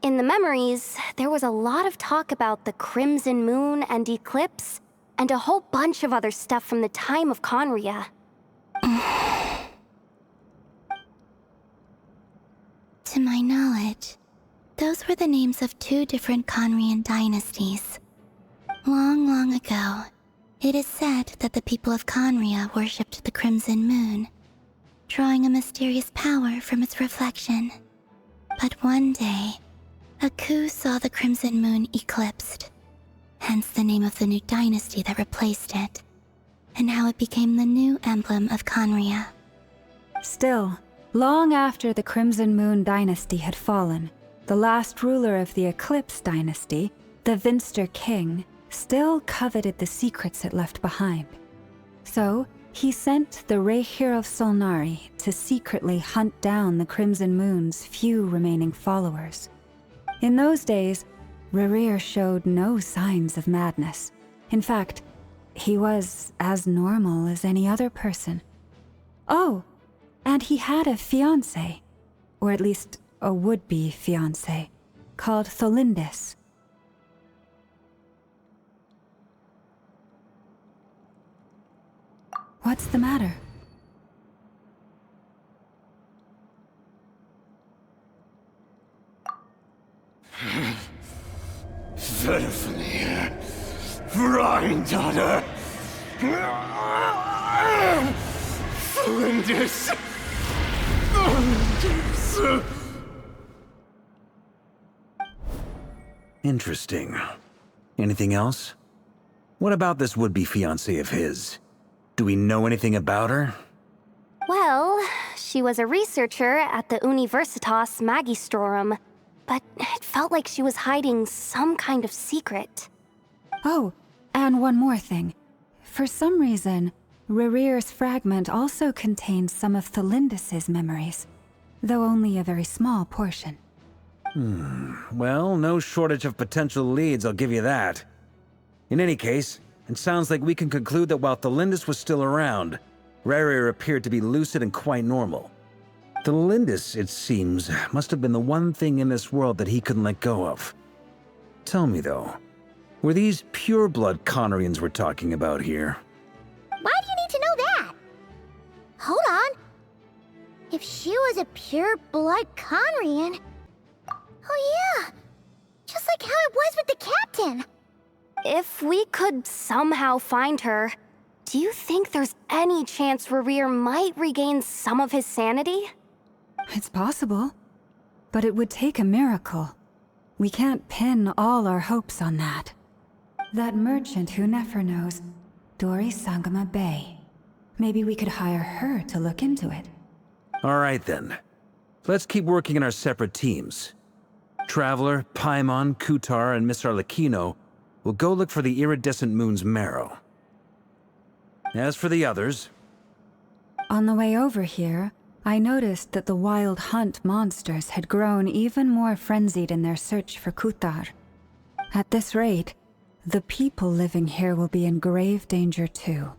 Speaker 5: In the memories, there was a lot of talk about the Crimson Moon and eclipse, and a whole bunch of other stuff from the time of Conria.
Speaker 9: To my knowledge, those were the names of two different Conrian dynasties. Long, long ago, it is said that the people of Conria worshipped the Crimson Moon, drawing a mysterious power from its reflection. But one day, a coup saw the Crimson Moon eclipsed, hence the name of the new dynasty that replaced it, and how it became the new emblem of Conria.
Speaker 3: Still, long after the Crimson Moon dynasty had fallen, the last ruler of the Eclipse dynasty, the Vinster King, still coveted the secrets it left behind. So, he sent the Rehir of Solnari to secretly hunt down the Crimson Moon's few remaining followers. In those days, Rerir showed no signs of madness. In fact, he was as normal as any other person. Oh, and he had a fiancé, or at least a would-be fiancé, called Tholindis. What's the matter?
Speaker 4: Verfnir, Rheindaughter, Flinders.
Speaker 10: Interesting. Anything else? What about this would-be fiancé of his? Do we know anything about her?
Speaker 5: Well, she was a researcher at the Universitas Magistrorum, but it felt like she was hiding some kind of secret.
Speaker 3: Oh, and one more thing. For some reason, Rerir's fragment also contained some of Tholindis' memories, though only a very small portion.
Speaker 10: Well, no shortage of potential leads, I'll give you that. In any case, it sounds like we can conclude that while Tholindis was still around, Rerir appeared to be lucid and quite normal. Tholindis, it seems, must have been the one thing in this world that he couldn't let go of. Tell me though, were these pure-blood Conrians we're talking about here?
Speaker 1: Why do you need to know that? Hold on. If she was a pure-blood Conrian... Oh yeah, just like how it was with the captain.
Speaker 5: If we could somehow find her, do you think there's any chance Rerir might regain some of his sanity?
Speaker 3: It's possible, but it would take a miracle. We can't pin all our hopes on that. That merchant who Nefer knows, Dori Sangama Bay. Maybe we could hire her to look into it.
Speaker 10: All right then. Let's keep working in our separate teams. Traveler, Paimon, Kutar, and Miss Arlecchino will go look for the iridescent moon's marrow. As for the others...
Speaker 3: On the way over here, I noticed that the Wild Hunt monsters had grown even more frenzied in their search for Kutar. At this rate, the people living here will be in grave danger too.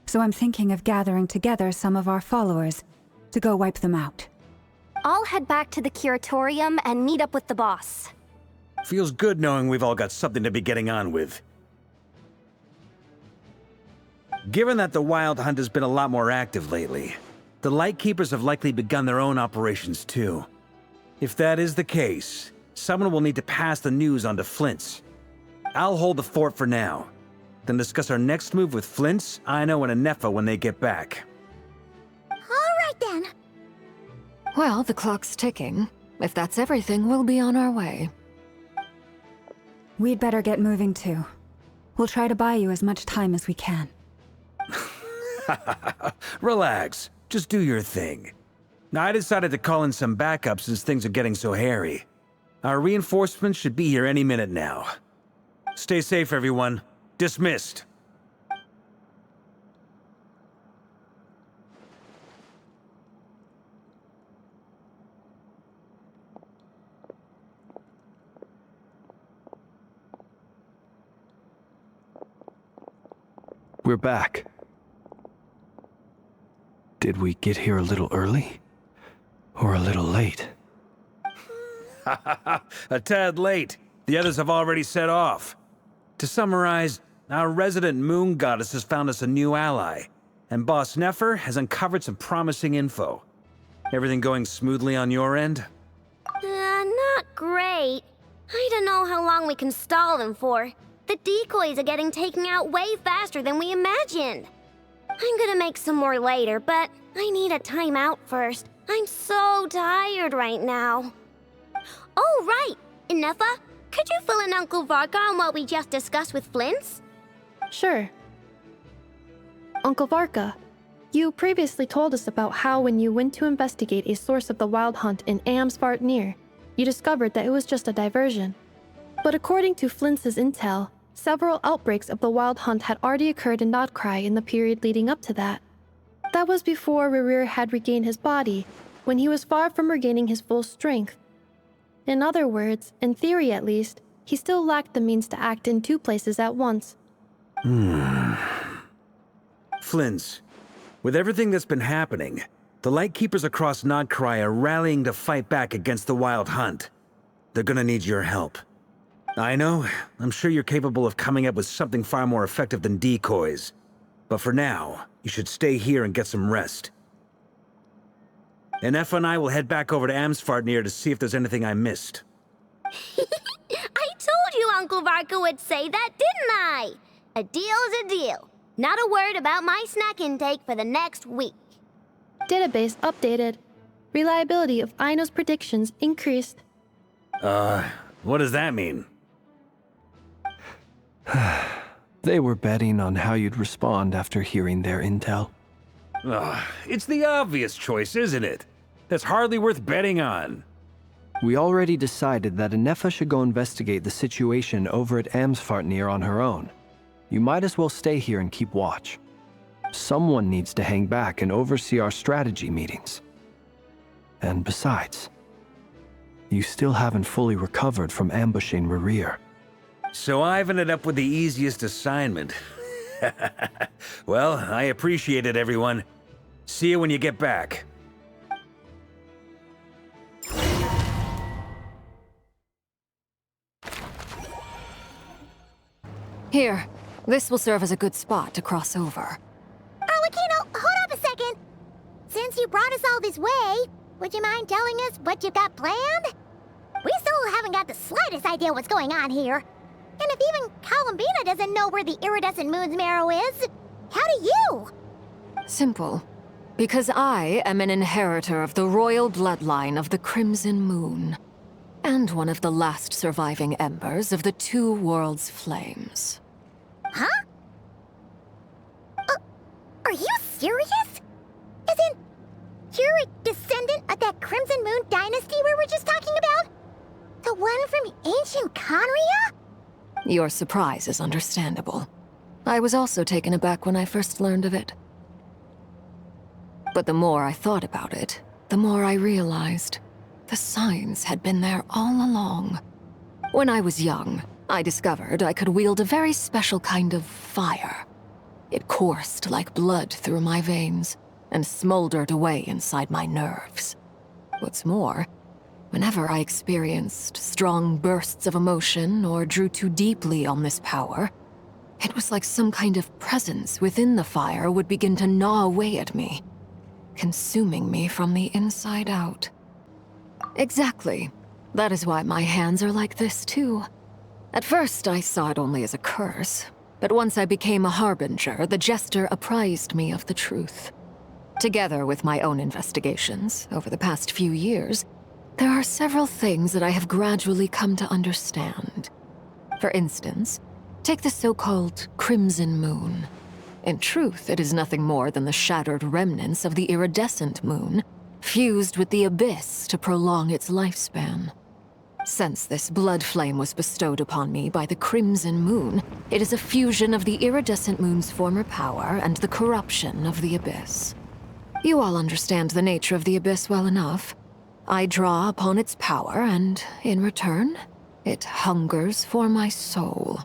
Speaker 3: So I'm thinking of gathering together some of our followers to go wipe them out.
Speaker 5: I'll head back to the curatorium and meet up with the boss.
Speaker 10: Feels good knowing we've all got something to be getting on with. Given that the Wild Hunt has been a lot more active lately, the Lightkeepers have likely begun their own operations too. If that is the case, someone will need to pass the news on to Flint's. I'll hold the fort for now, then discuss our next move with Flint's, Aino, and Anefa when they get back.
Speaker 1: All right then.
Speaker 20: Well, the clock's ticking. If that's everything, we'll be on our way.
Speaker 3: We'd better get moving too. We'll try to buy you as much time as we can.
Speaker 10: Relax. Just do your thing. I decided to call in some backup since things are getting so hairy. Our reinforcements should be here any minute now. Stay safe, everyone. Dismissed.
Speaker 2: We're back. Did we get here a little early?
Speaker 7: Or a little late.
Speaker 10: A tad late. The others have already set off. To summarize, our resident moon goddess has found us a new ally, and Boss Nefer has uncovered some promising info. Everything going smoothly on your end?
Speaker 6: Not great. I don't know how long we can stall them for. The decoys are getting taken out way faster than we imagined. I'm gonna make some more later, but I need a timeout first. I'm so tired right now. Oh, right! Inefa, could you fill in Uncle Varka on what we just discussed with Flints?
Speaker 14: Sure. Uncle Varka, you previously told us about how when you went to investigate a source of the Wild Hunt in Amsvartnir, you discovered that it was just a diversion. But according to Flints' intel, several outbreaks of the Wild Hunt had already occurred in Nodcry in the period leading up to that. That was before Rerir had regained his body, when he was far from regaining his full strength. In other words, in theory at least, he still lacked the means to act in two places at once.
Speaker 10: Flints, with everything that's been happening, the Lightkeepers across Nodcry are rallying to fight back against the Wild Hunt. They're gonna need your help. I know, I'm sure you're capable of coming up with something far more effective than decoys. But for now, you should stay here and get some rest. Inefa and I will head back over to Amsvartnir to see if there's anything I missed.
Speaker 6: I told you Uncle Varka would say that, didn't I? A deal's a deal. Not a word about my snack intake for the next week.
Speaker 14: Database updated. Reliability of Aino's predictions increased.
Speaker 10: What does that mean?
Speaker 7: They were betting on how you'd respond after hearing their intel.
Speaker 10: It's the obvious choice, isn't it? That's hardly worth betting on.
Speaker 7: We already decided that Inefa should go investigate the situation over at Amsvartnir on her own. You might as well stay here and keep watch. Someone needs to hang back and oversee our strategy meetings. And besides, you still haven't fully recovered from ambushing Rerir.
Speaker 10: So I've ended up with the easiest assignment. Well, I appreciate it, everyone. See you when you get back.
Speaker 20: Here, this will serve as a good spot to cross over.
Speaker 1: Arlecchino, hold up a second. Since you brought us all this way, would you mind telling us what you got planned? We still haven't got the slightest idea what's going on here. And if even Columbina doesn't know where the iridescent moon's marrow is, how do you?
Speaker 20: Simple. Because I am an inheritor of the royal bloodline of the Crimson Moon, and one of the last surviving embers of the Two Worlds' flames.
Speaker 1: Huh? Are you serious? As in, you're a descendant of that Crimson Moon dynasty we were just talking about? The one from ancient Conria?
Speaker 20: Your surprise is understandable. I was also taken aback when I first learned of it. But the more I thought about it, the more I realized the signs had been there all along. When I was young, I discovered I could wield a very special kind of fire. It coursed like blood through my veins and smoldered away inside my nerves. What's more, whenever I experienced strong bursts of emotion or drew too deeply on this power, it was like some kind of presence within the fire would begin to gnaw away at me, consuming me from the inside out. Exactly. That is why my hands are like this, too. At first, I saw it only as a curse, but once I became a harbinger, the jester apprised me of the truth. Together with my own investigations, over the past few years, there are several things that I have gradually come to understand. For instance, take the so-called Crimson Moon. In truth, it is nothing more than the shattered remnants of the iridescent moon, fused with the abyss to prolong its lifespan. Since this blood flame was bestowed upon me by the Crimson Moon, it is a fusion of the iridescent moon's former power and the corruption of the abyss. You all understand the nature of the abyss well enough. I draw upon its power, and in return, it hungers for my soul.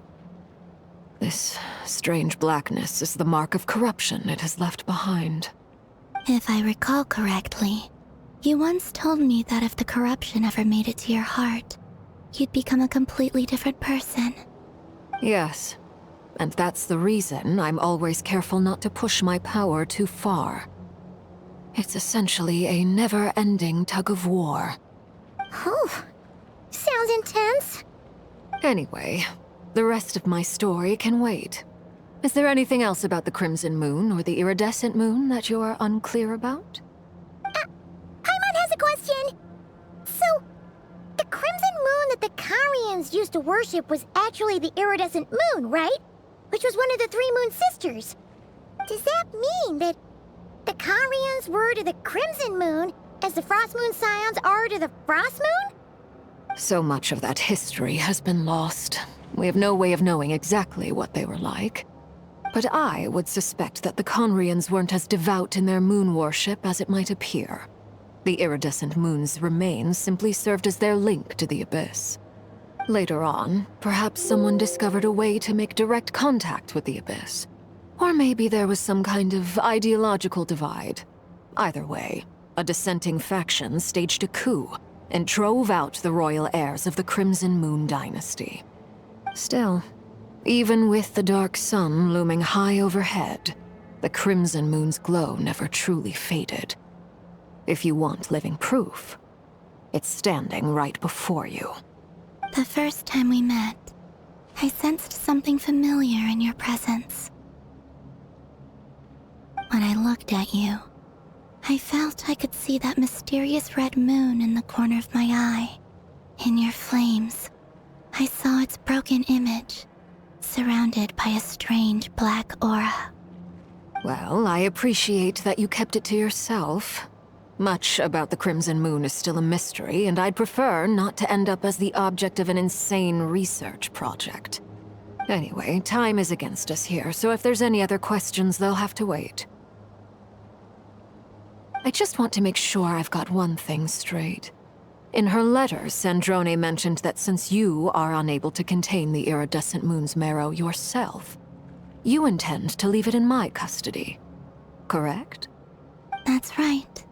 Speaker 20: This strange blackness is the mark of corruption it has left behind.
Speaker 9: If I recall correctly, You once told me that if the corruption ever made it to your heart, you'd become a completely different person.
Speaker 20: Yes. And that's the reason I'm always careful not to push my power too far. It's essentially a never-ending tug-of-war.
Speaker 1: Oh, sounds intense.
Speaker 20: Anyway, the rest of my story can wait. Is there anything else about the Crimson Moon or the Iridescent Moon that you're unclear about?
Speaker 1: Paimon has a question. So, the crimson moon that the Karians used to worship was actually the iridescent moon, right? Which was one of the three moon sisters. Does that mean that the Karians were to the crimson moon as the frost moon scions are to the frost moon?
Speaker 20: So much of that history has been lost. We have no way of knowing exactly what they were like. But I would suspect that the Conrians weren't as devout in their moon worship as it might appear. The iridescent moon's remains simply served as their link to the Abyss. Later on, perhaps someone discovered a way to make direct contact with the Abyss. Or maybe there was some kind of ideological divide. Either way, a dissenting faction staged a coup and drove out the royal heirs of the Crimson Moon dynasty. Still, even with the dark sun looming high overhead, the Crimson Moon's glow never truly faded. If you want living proof, it's standing right before you.
Speaker 9: The first time we met, I sensed something familiar in your presence. When I looked at you, I felt I could see that mysterious red moon in the corner of my eye. In your flames, I saw its broken image, surrounded by a strange black aura.
Speaker 20: Well, I appreciate that you kept it to yourself. Much about the Crimson Moon is still a mystery, and I'd prefer not to end up as the object of an insane research project. Anyway, time is against us here, so if there's any other questions, they'll have to wait. I just want to make sure I've got one thing straight. In her letter, Sandrone mentioned that since you are unable to contain the iridescent moon's marrow yourself, you intend to leave it in my custody, correct?
Speaker 9: That's right.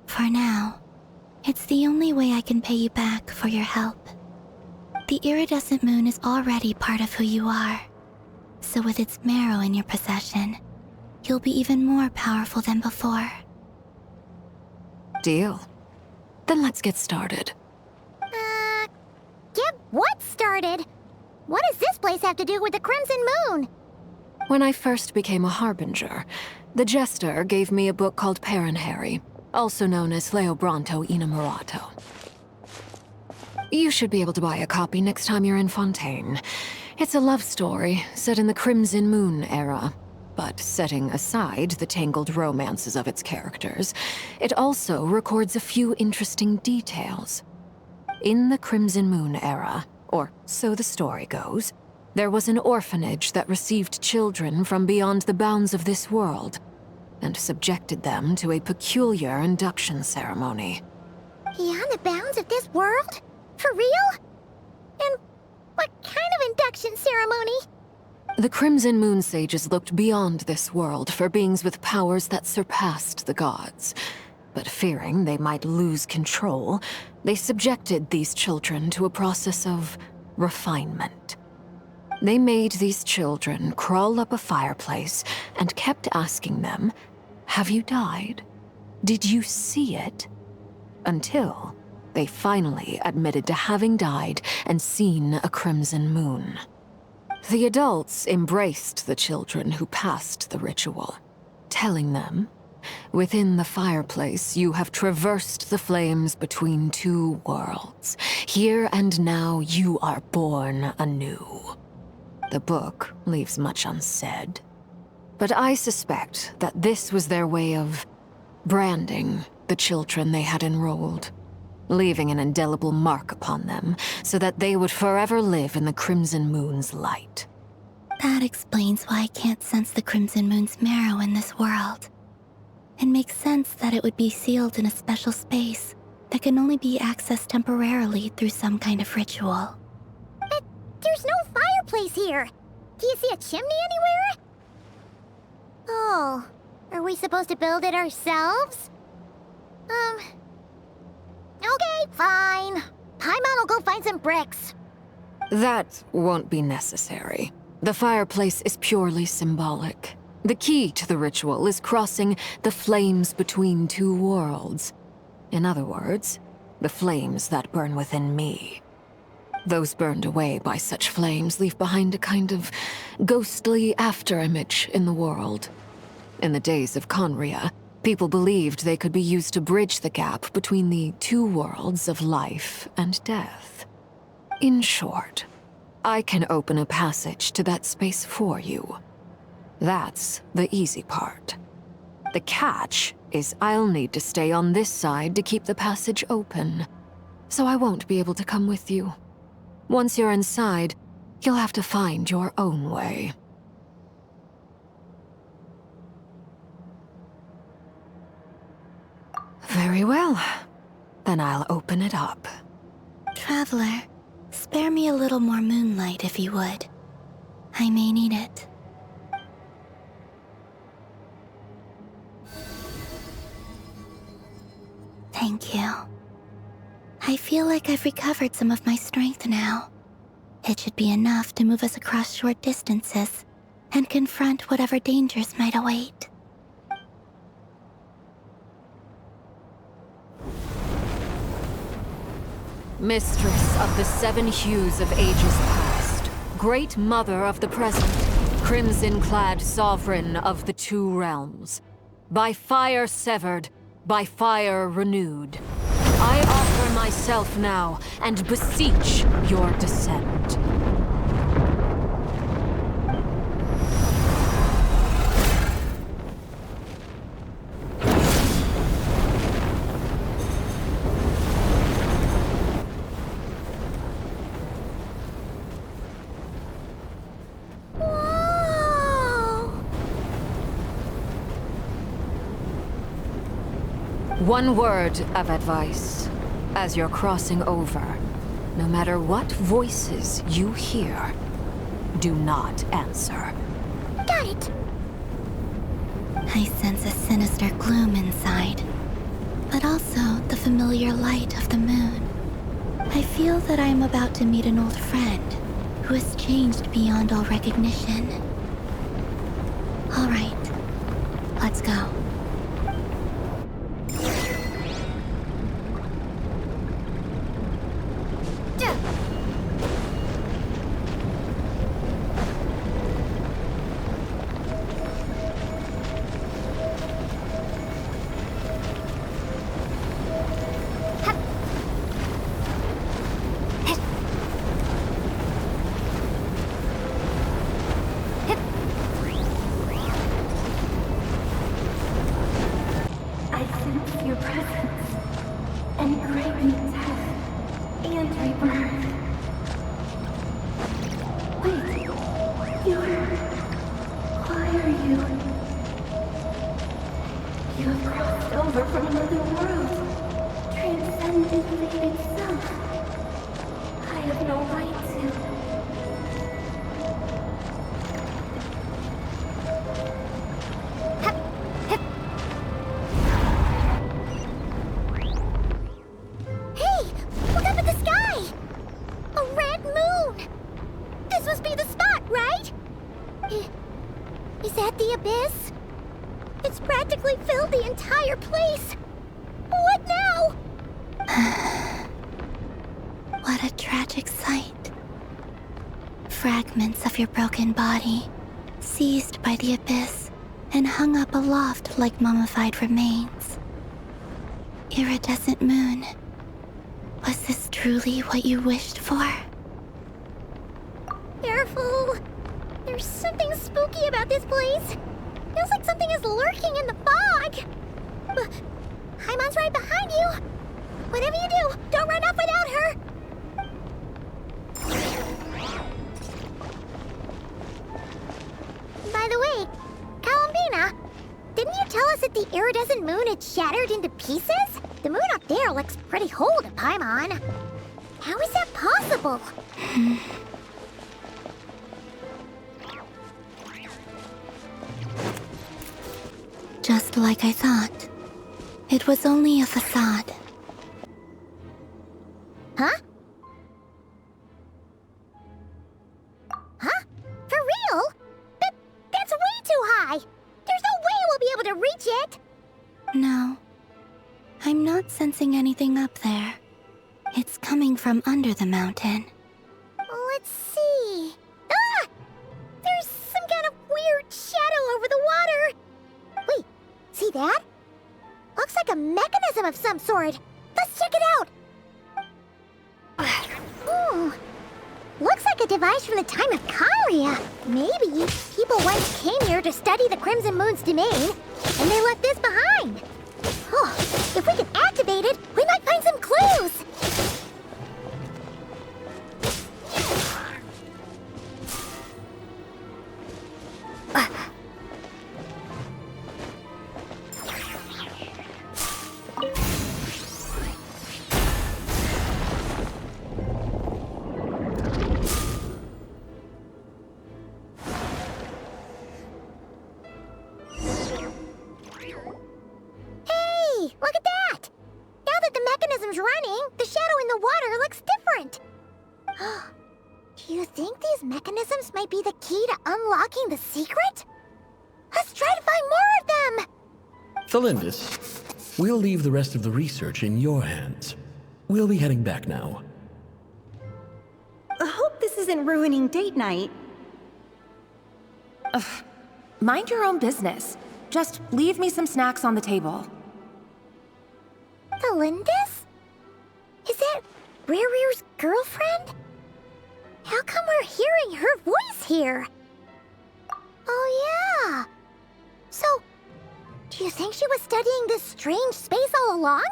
Speaker 9: For now, it's the only way I can pay you back for your help. The iridescent moon is already part of who you are, so with its marrow in your possession, you'll be even more powerful than before.
Speaker 20: Deal. Then let's get started.
Speaker 1: Get what started? What does this place have to do with the Crimson Moon?
Speaker 20: When I first became a Harbinger, the Jester gave me a book called Paranhari, also known as Leobranto Innamorato. You should be able to buy a copy next time you're in Fontaine. It's a love story set in the Crimson Moon era, but setting aside the tangled romances of its characters, it also records a few interesting details. In the Crimson Moon era, or so the story goes, there was an orphanage that received children from beyond the bounds of this world, and subjected them to a peculiar induction ceremony.
Speaker 1: Beyond the bounds of this world? For real? And what kind of induction ceremony?
Speaker 20: The Crimson Moon sages looked beyond this world for beings with powers that surpassed the gods. But fearing they might lose control, they subjected these children to a process of refinement. They made these children crawl up a fireplace and kept asking them, "Have you died? Did you see it?" Until they finally admitted to having died and seen a crimson moon. The adults embraced the children who passed the ritual, telling them, "Within the fireplace, you have traversed the flames between two worlds. Here and now, you are born anew." The book leaves much unsaid, but I suspect that this was their way of branding the children they had enrolled, leaving an indelible mark upon them so that they would forever live in the Crimson Moon's light.
Speaker 9: That explains why I can't sense the Crimson Moon's marrow in this world. It makes sense that it would be sealed in a special space that can only be accessed temporarily through some kind of ritual.
Speaker 1: But there's no fireplace here. Do you see a chimney anywhere? Oh, are we supposed to build it ourselves? Okay, fine. Paimon will go find some bricks.
Speaker 20: That won't be necessary. The fireplace is purely symbolic. The key to the ritual is crossing the flames between two worlds. In other words, the flames that burn within me. Those burned away by such flames leave behind a kind of ghostly afterimage in the world. In the days of Conria, people believed they could be used to bridge the gap between the two worlds of life and death. In short, I can open a passage to that space for you. That's the easy part. The catch is I'll need to stay on this side to keep the passage open, so I won't be able to come with you. Once you're inside, you'll have to find your own way. Very well. Then I'll open it up.
Speaker 9: Traveler, spare me a little more moonlight if you would. I may need it. Thank you. I feel like I've recovered some of my strength now. It should be enough to move us across short distances and confront whatever dangers might await.
Speaker 20: Mistress of the seven hues of ages past, great mother of the present, crimson-clad sovereign of the two realms, by fire severed, by fire renewed, I offer myself now and beseech your descent. One word of advice. As you're crossing over, no matter what voices you hear, do not answer.
Speaker 1: Got it.
Speaker 9: I sense a sinister gloom inside, but also the familiar light of the moon. I feel that I am about to meet an old friend who has changed beyond all recognition. All right, let's go.
Speaker 1: Is that the abyss? It's practically filled the entire place. What now?
Speaker 9: What a tragic sight. Fragments of your broken body, seized by the abyss and hung up aloft like mummified remains. Iridescent moon. Was this truly what you wished for?
Speaker 1: Careful. There's something spooky about this place. Feels like something is lurking in the fog. But Haimon's right behind you. Whatever you do, don't run off without her. By the way, Columbina, didn't you tell us that the iridescent moon had shattered into pieces? The moon up there looks pretty whole to Paimon. How is that possible?
Speaker 9: Just like I thought. It was only a facade.
Speaker 1: nearby. There's no way we'll be able to reach it.
Speaker 9: No. I'm not sensing anything up there. It's coming from under the mountain.
Speaker 1: Let's see. Ah! There's some kind of weird shadow over the water. Wait, see that? Looks like a mechanism of some sort. Let's check it out. Looks like a device from the time of Conria. Maybe people once came here to study the Crimson Moon's domain, and they left this behind. Oh, if we can activate it, we might find some clues. Look at that! Now that the mechanism's running, the shadow in the water looks different. Do you think these mechanisms might be the key to unlocking the secret? Let's try to find more of them!
Speaker 8: Thalindis, we'll leave the rest of the research in your hands. We'll be heading back now.
Speaker 19: I hope this isn't ruining date night.
Speaker 15: Ugh. Mind your own business. Just leave me some snacks on the table.
Speaker 1: Thalindis? Is that Rear's girlfriend? How come we're hearing her voice here? Oh yeah. So, do you think she was studying this strange space all along?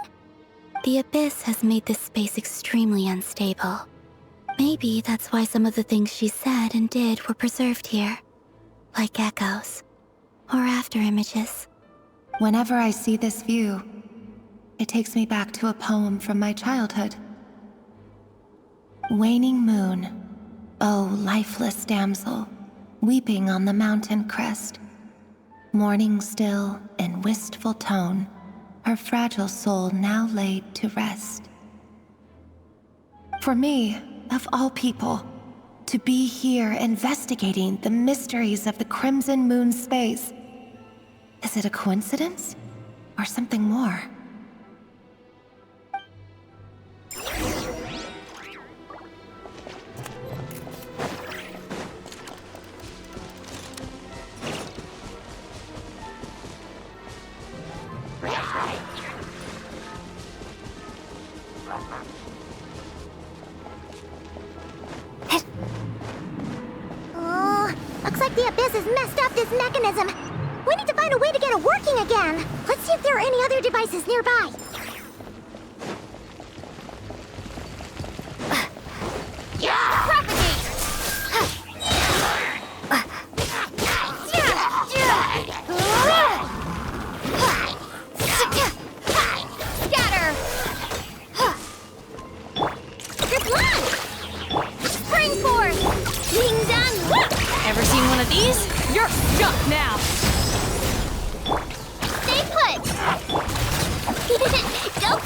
Speaker 9: The Abyss has made this space extremely unstable. Maybe that's why some of the things she said and did were preserved here. Like echoes. Or after images.
Speaker 15: Whenever I see this view, it takes me back to a poem from my childhood. Waning moon, oh lifeless damsel, weeping on the mountain crest. Mourning still in wistful tone, her fragile soul now laid to rest. For me, of all people, to be here investigating the mysteries of the Crimson Moon space, is it a coincidence or something more?
Speaker 1: Looks like the Abyss has messed up this mechanism. We need to find a way to get it working again. Let's see if there are any other devices nearby.
Speaker 23: You're stuck now!
Speaker 1: Stay put! Go!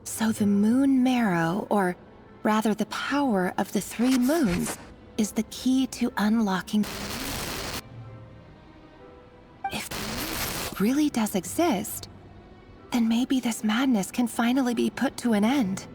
Speaker 15: So the moon marrow, or rather the power of the 3 moons, is the key to unlocking. If it really does exist, then maybe this madness can finally be put to an end.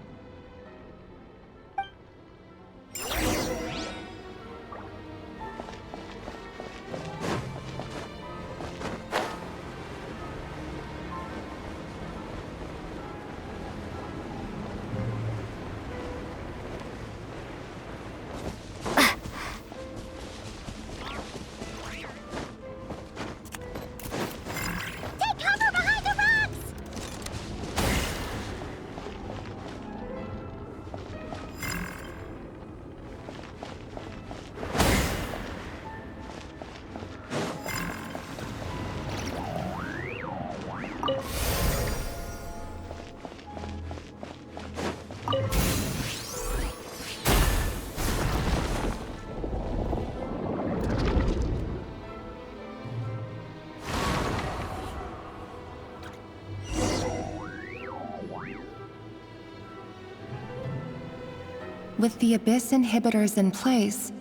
Speaker 15: With the Abyss inhibitors in place,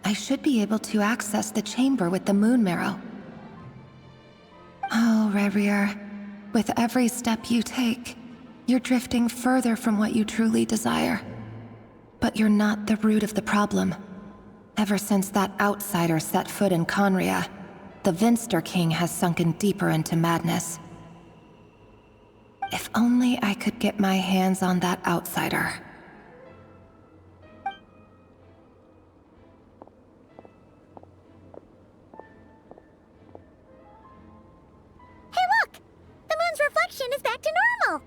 Speaker 15: I should be able to access the chamber with the moon marrow. Oh, Revier, with every step you take, you're drifting further from what you truly desire. But you're not the root of the problem. Ever since that outsider set foot in Conria, the Vinster King has sunken deeper into madness. If only I could get my hands on that outsider.
Speaker 1: Hey look! The moon's reflection is back to normal!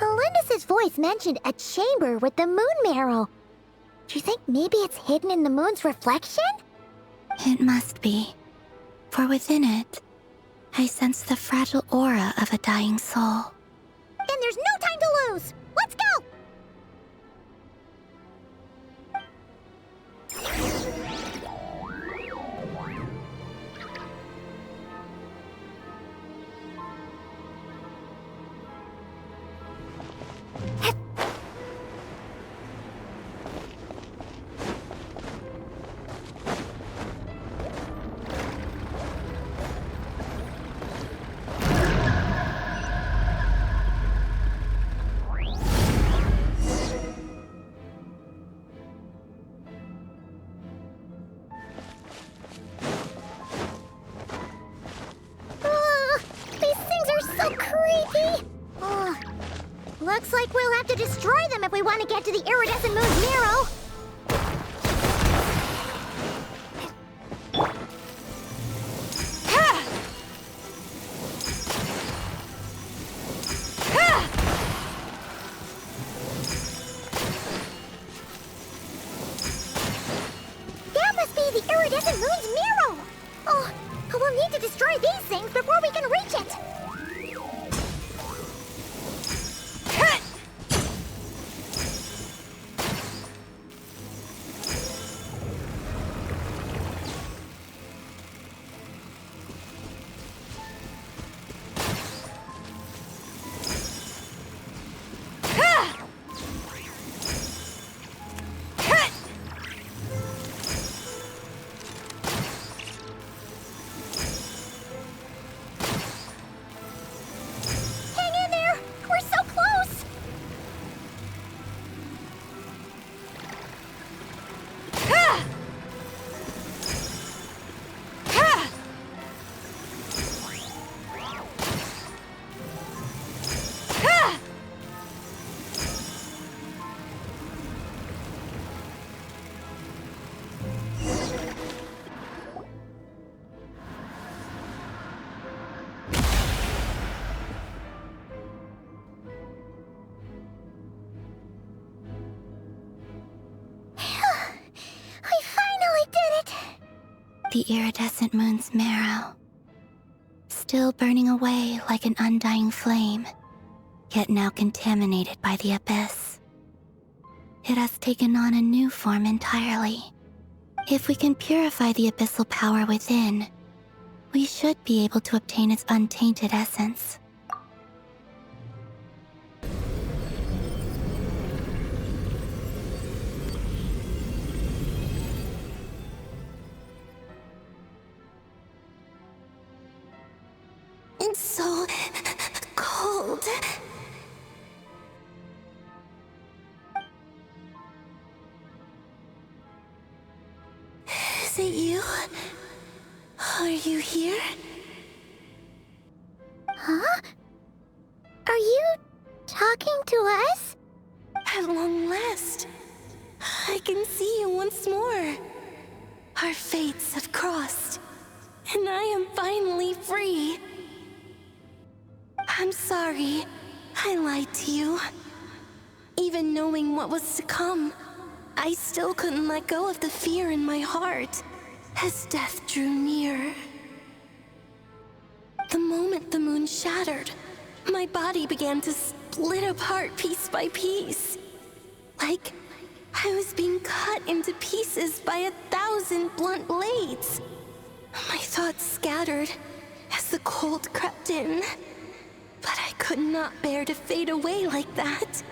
Speaker 1: Melindis' voice mentioned a chamber with the moon marrow. Do you think maybe it's hidden in the moon's reflection?
Speaker 9: It must be. For within it, I sense the fragile aura of a dying soul.
Speaker 1: Then there's no time to lose! Let's go! Looks like we'll have to destroy them if we want to get to the iridescent moon's marrow. That must be the iridescent moon's marrow. Oh, we'll need to destroy these things before we can reach it.
Speaker 9: The iridescent moon's marrow, still burning away like an undying flame, yet now contaminated by the Abyss. It has taken on a new form entirely. If we can purify the abyssal power within, we should be able to obtain its untainted essence.
Speaker 16: It's so cold. Is it you? Are you here?
Speaker 1: Huh? Are you talking to us?
Speaker 16: At long last, I can see you once more. Our fates have crossed, and I am finally free. I'm sorry, I lied to you. Even knowing what was to come, I still couldn't let go of the fear in my heart as death drew near. The moment the moon shattered, my body began to split apart piece by piece. Like I was being cut into pieces by 1,000 blunt blades. My thoughts scattered as the cold crept in. But I could not bear to fade away like that.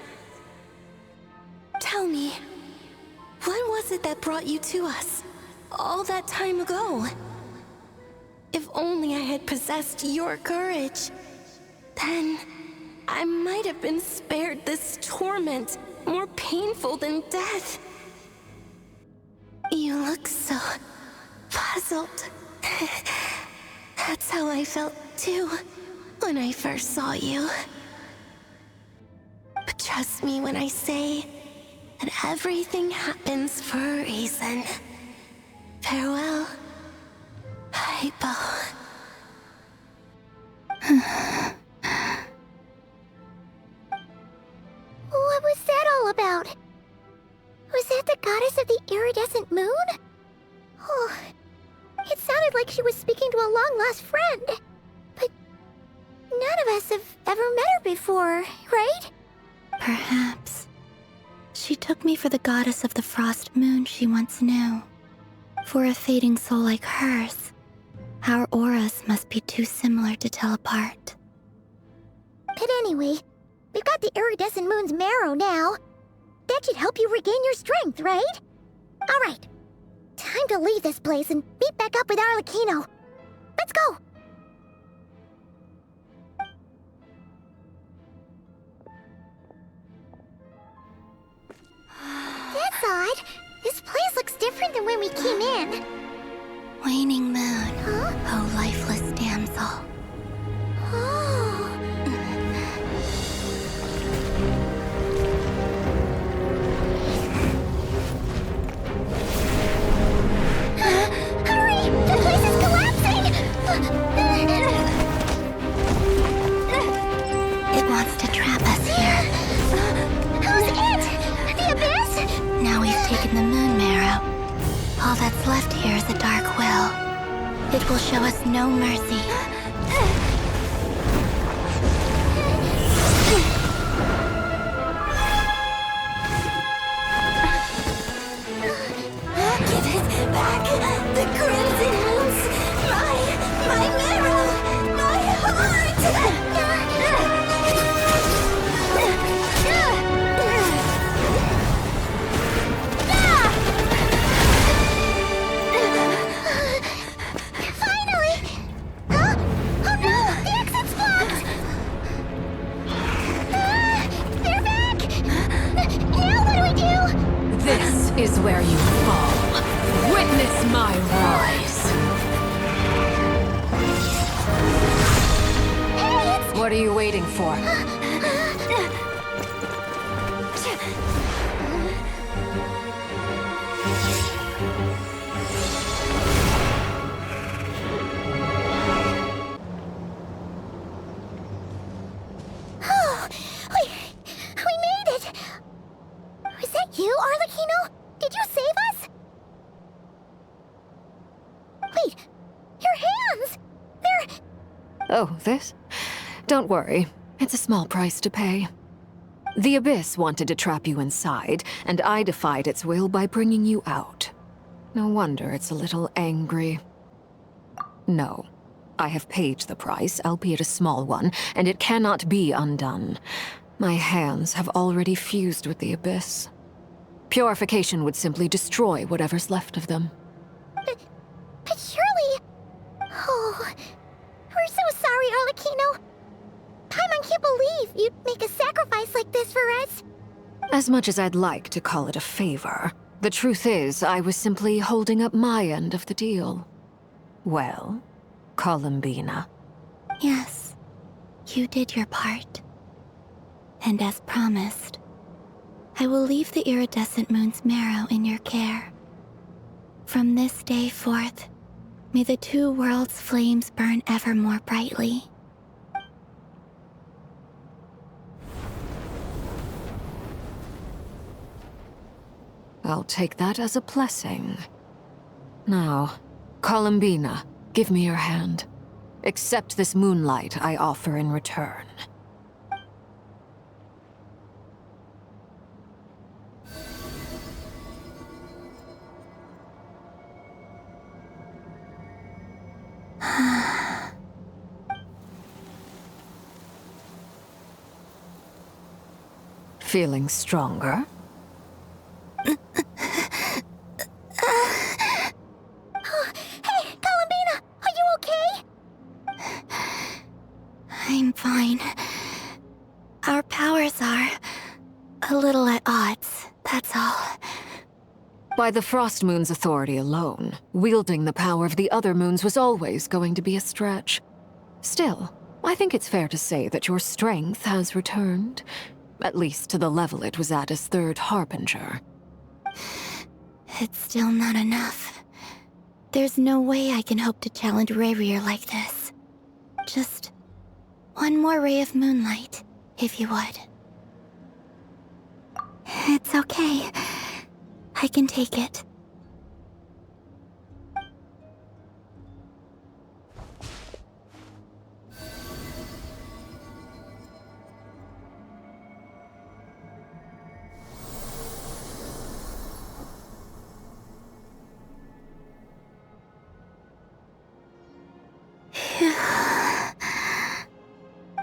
Speaker 16: Tell me, what was it that brought you to us all that time ago? If only I had possessed your courage, then I might have been spared this torment more painful than death. You look so puzzled. That's how I felt too when I first saw you. But trust me when I say that everything happens for a reason. Farewell, Hypo.
Speaker 1: What was that all about? Was that the goddess of the iridescent moon? Oh, it sounded like she was speaking to a long-lost friend. But none of us have ever met her before, right?
Speaker 9: Perhaps. She took me for the goddess of the frost moon she once knew. For a fading soul like hers, our auras must be too similar to tell apart.
Speaker 1: But anyway, we've got the iridescent moon's marrow now. That should help you regain your strength, right? Alright, time to leave this place and meet back up with Arlecchino. Let's go! That's odd. This place looks different than when we came in.
Speaker 9: Waning moon,
Speaker 1: Huh?
Speaker 9: oh lifeless damsel.
Speaker 1: Oh. Hurry! The place is collapsing!
Speaker 9: It wants to trap us here.
Speaker 1: Who's it? The Abyss?
Speaker 9: Now we've taken the moon marrow. All that's left here is a dark will. It will show us no mercy.
Speaker 16: Give it back! The crimson moons! My marrow! My heart!
Speaker 1: Finally! Huh? Oh no! The exit's blocked! They're back! Now what do we do?
Speaker 20: This is where you fall. Witness my rise. What are you waiting for?
Speaker 1: Oh, we made it! Was that you, Arlecchino? Did you save us? Wait, your hands! They're...
Speaker 20: Oh, this? Don't worry. It's a small price to pay. The Abyss wanted to trap you inside, and I defied its will by bringing you out. No wonder it's a little angry. No. I have paid the price, albeit a small one, and it cannot be undone. My hands have already fused with the Abyss. Purification would simply destroy whatever's left of them.
Speaker 1: But surely... Oh, we're so sorry, Arlecchino. Paimon can't believe you'd make a sacrifice like this for us.
Speaker 20: As much as I'd like to call it a favor, the truth is I was simply holding up my end of the deal. Well, Columbina.
Speaker 9: Yes, you did your part. And as promised, I will leave the iridescent moon's marrow in your care. From this day forth, may the two worlds' flames burn ever more brightly.
Speaker 20: I'll take that as a blessing. Now, Columbina, give me your hand. Accept this moonlight I offer in return. Feeling stronger?
Speaker 1: Hey, Columbina, are you okay?
Speaker 9: I'm fine. Our powers are a little at odds, that's all.
Speaker 20: By the Frost Moon's authority alone, wielding the power of the other moons was always going to be a stretch. Still, I think it's fair to say that your strength has returned. At least to the level it was at as Third Harbinger.
Speaker 9: It's still not enough. There's no way I can hope to challenge Rayrier like this. Just one more ray of moonlight, if you would. It's okay. I can take it.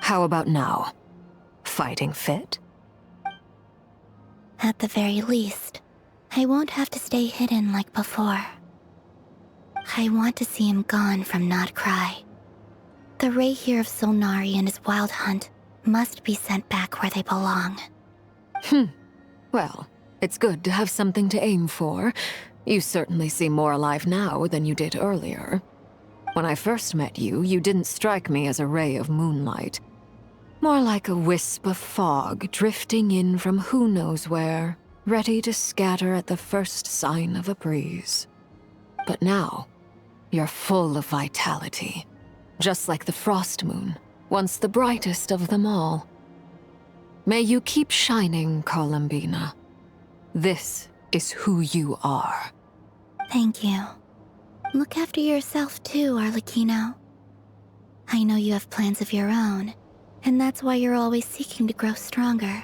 Speaker 20: How about now? Fighting fit?
Speaker 9: At the very least, I won't have to stay hidden like before. I want to see him gone from Nodcry. The Rayheer of Solnari and his wild hunt must be sent back where they belong.
Speaker 20: Well, it's good to have something to aim for. You certainly seem more alive now than you did earlier. When I first met you, you didn't strike me as a ray of moonlight. More like a wisp of fog drifting in from who knows where, ready to scatter at the first sign of a breeze. But now, you're full of vitality. Just like the Frost Moon, once the brightest of them all. May you keep shining, Columbina. This is who you are.
Speaker 9: Thank you. Look after yourself too, Arlecchino. I know you have plans of your own, and that's why you're always seeking to grow stronger.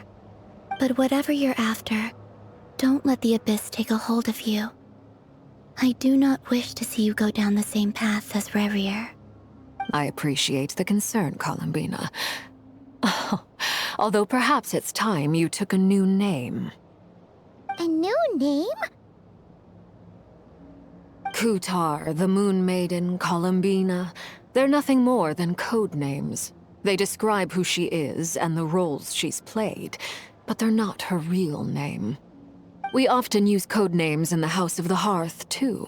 Speaker 9: But whatever you're after, don't let the Abyss take a hold of you. I do not wish to see you go down the same path as Rayrier.
Speaker 20: I appreciate the concern, Columbina. Although perhaps it's time you took a new name.
Speaker 1: A new name?
Speaker 20: Kutar, the Moon Maiden, Columbina. They're nothing more than code names. They describe who she is and the roles she's played, but they're not her real name. We often use code names in the House of the Hearth, too.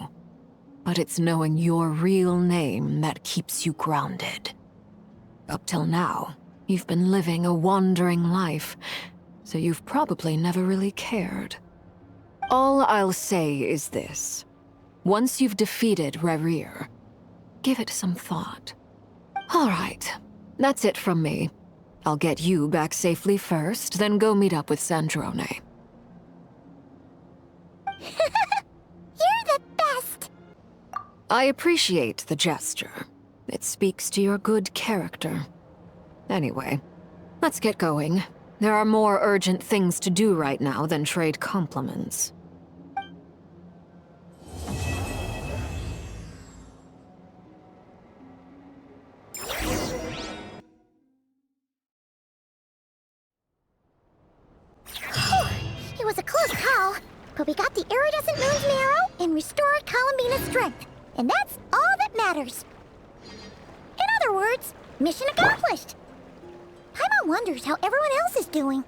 Speaker 20: But it's knowing your real name that keeps you grounded. Up till now, you've been living a wandering life, so you've probably never really cared. All I'll say is this. Once you've defeated Rayrier, give it some thought. All right, that's it from me. I'll get you back safely first, then go meet up with Sandrone.
Speaker 1: You're the best!
Speaker 20: I appreciate the gesture. It speaks to your good character. Anyway, let's get going. There are more urgent things to do right now than trade compliments.
Speaker 1: It was a close call, but we got the iridescent moon's marrow and restored Columbina's strength, and that's all that matters. In other words, mission accomplished. Paimon wonders how everyone else is doing.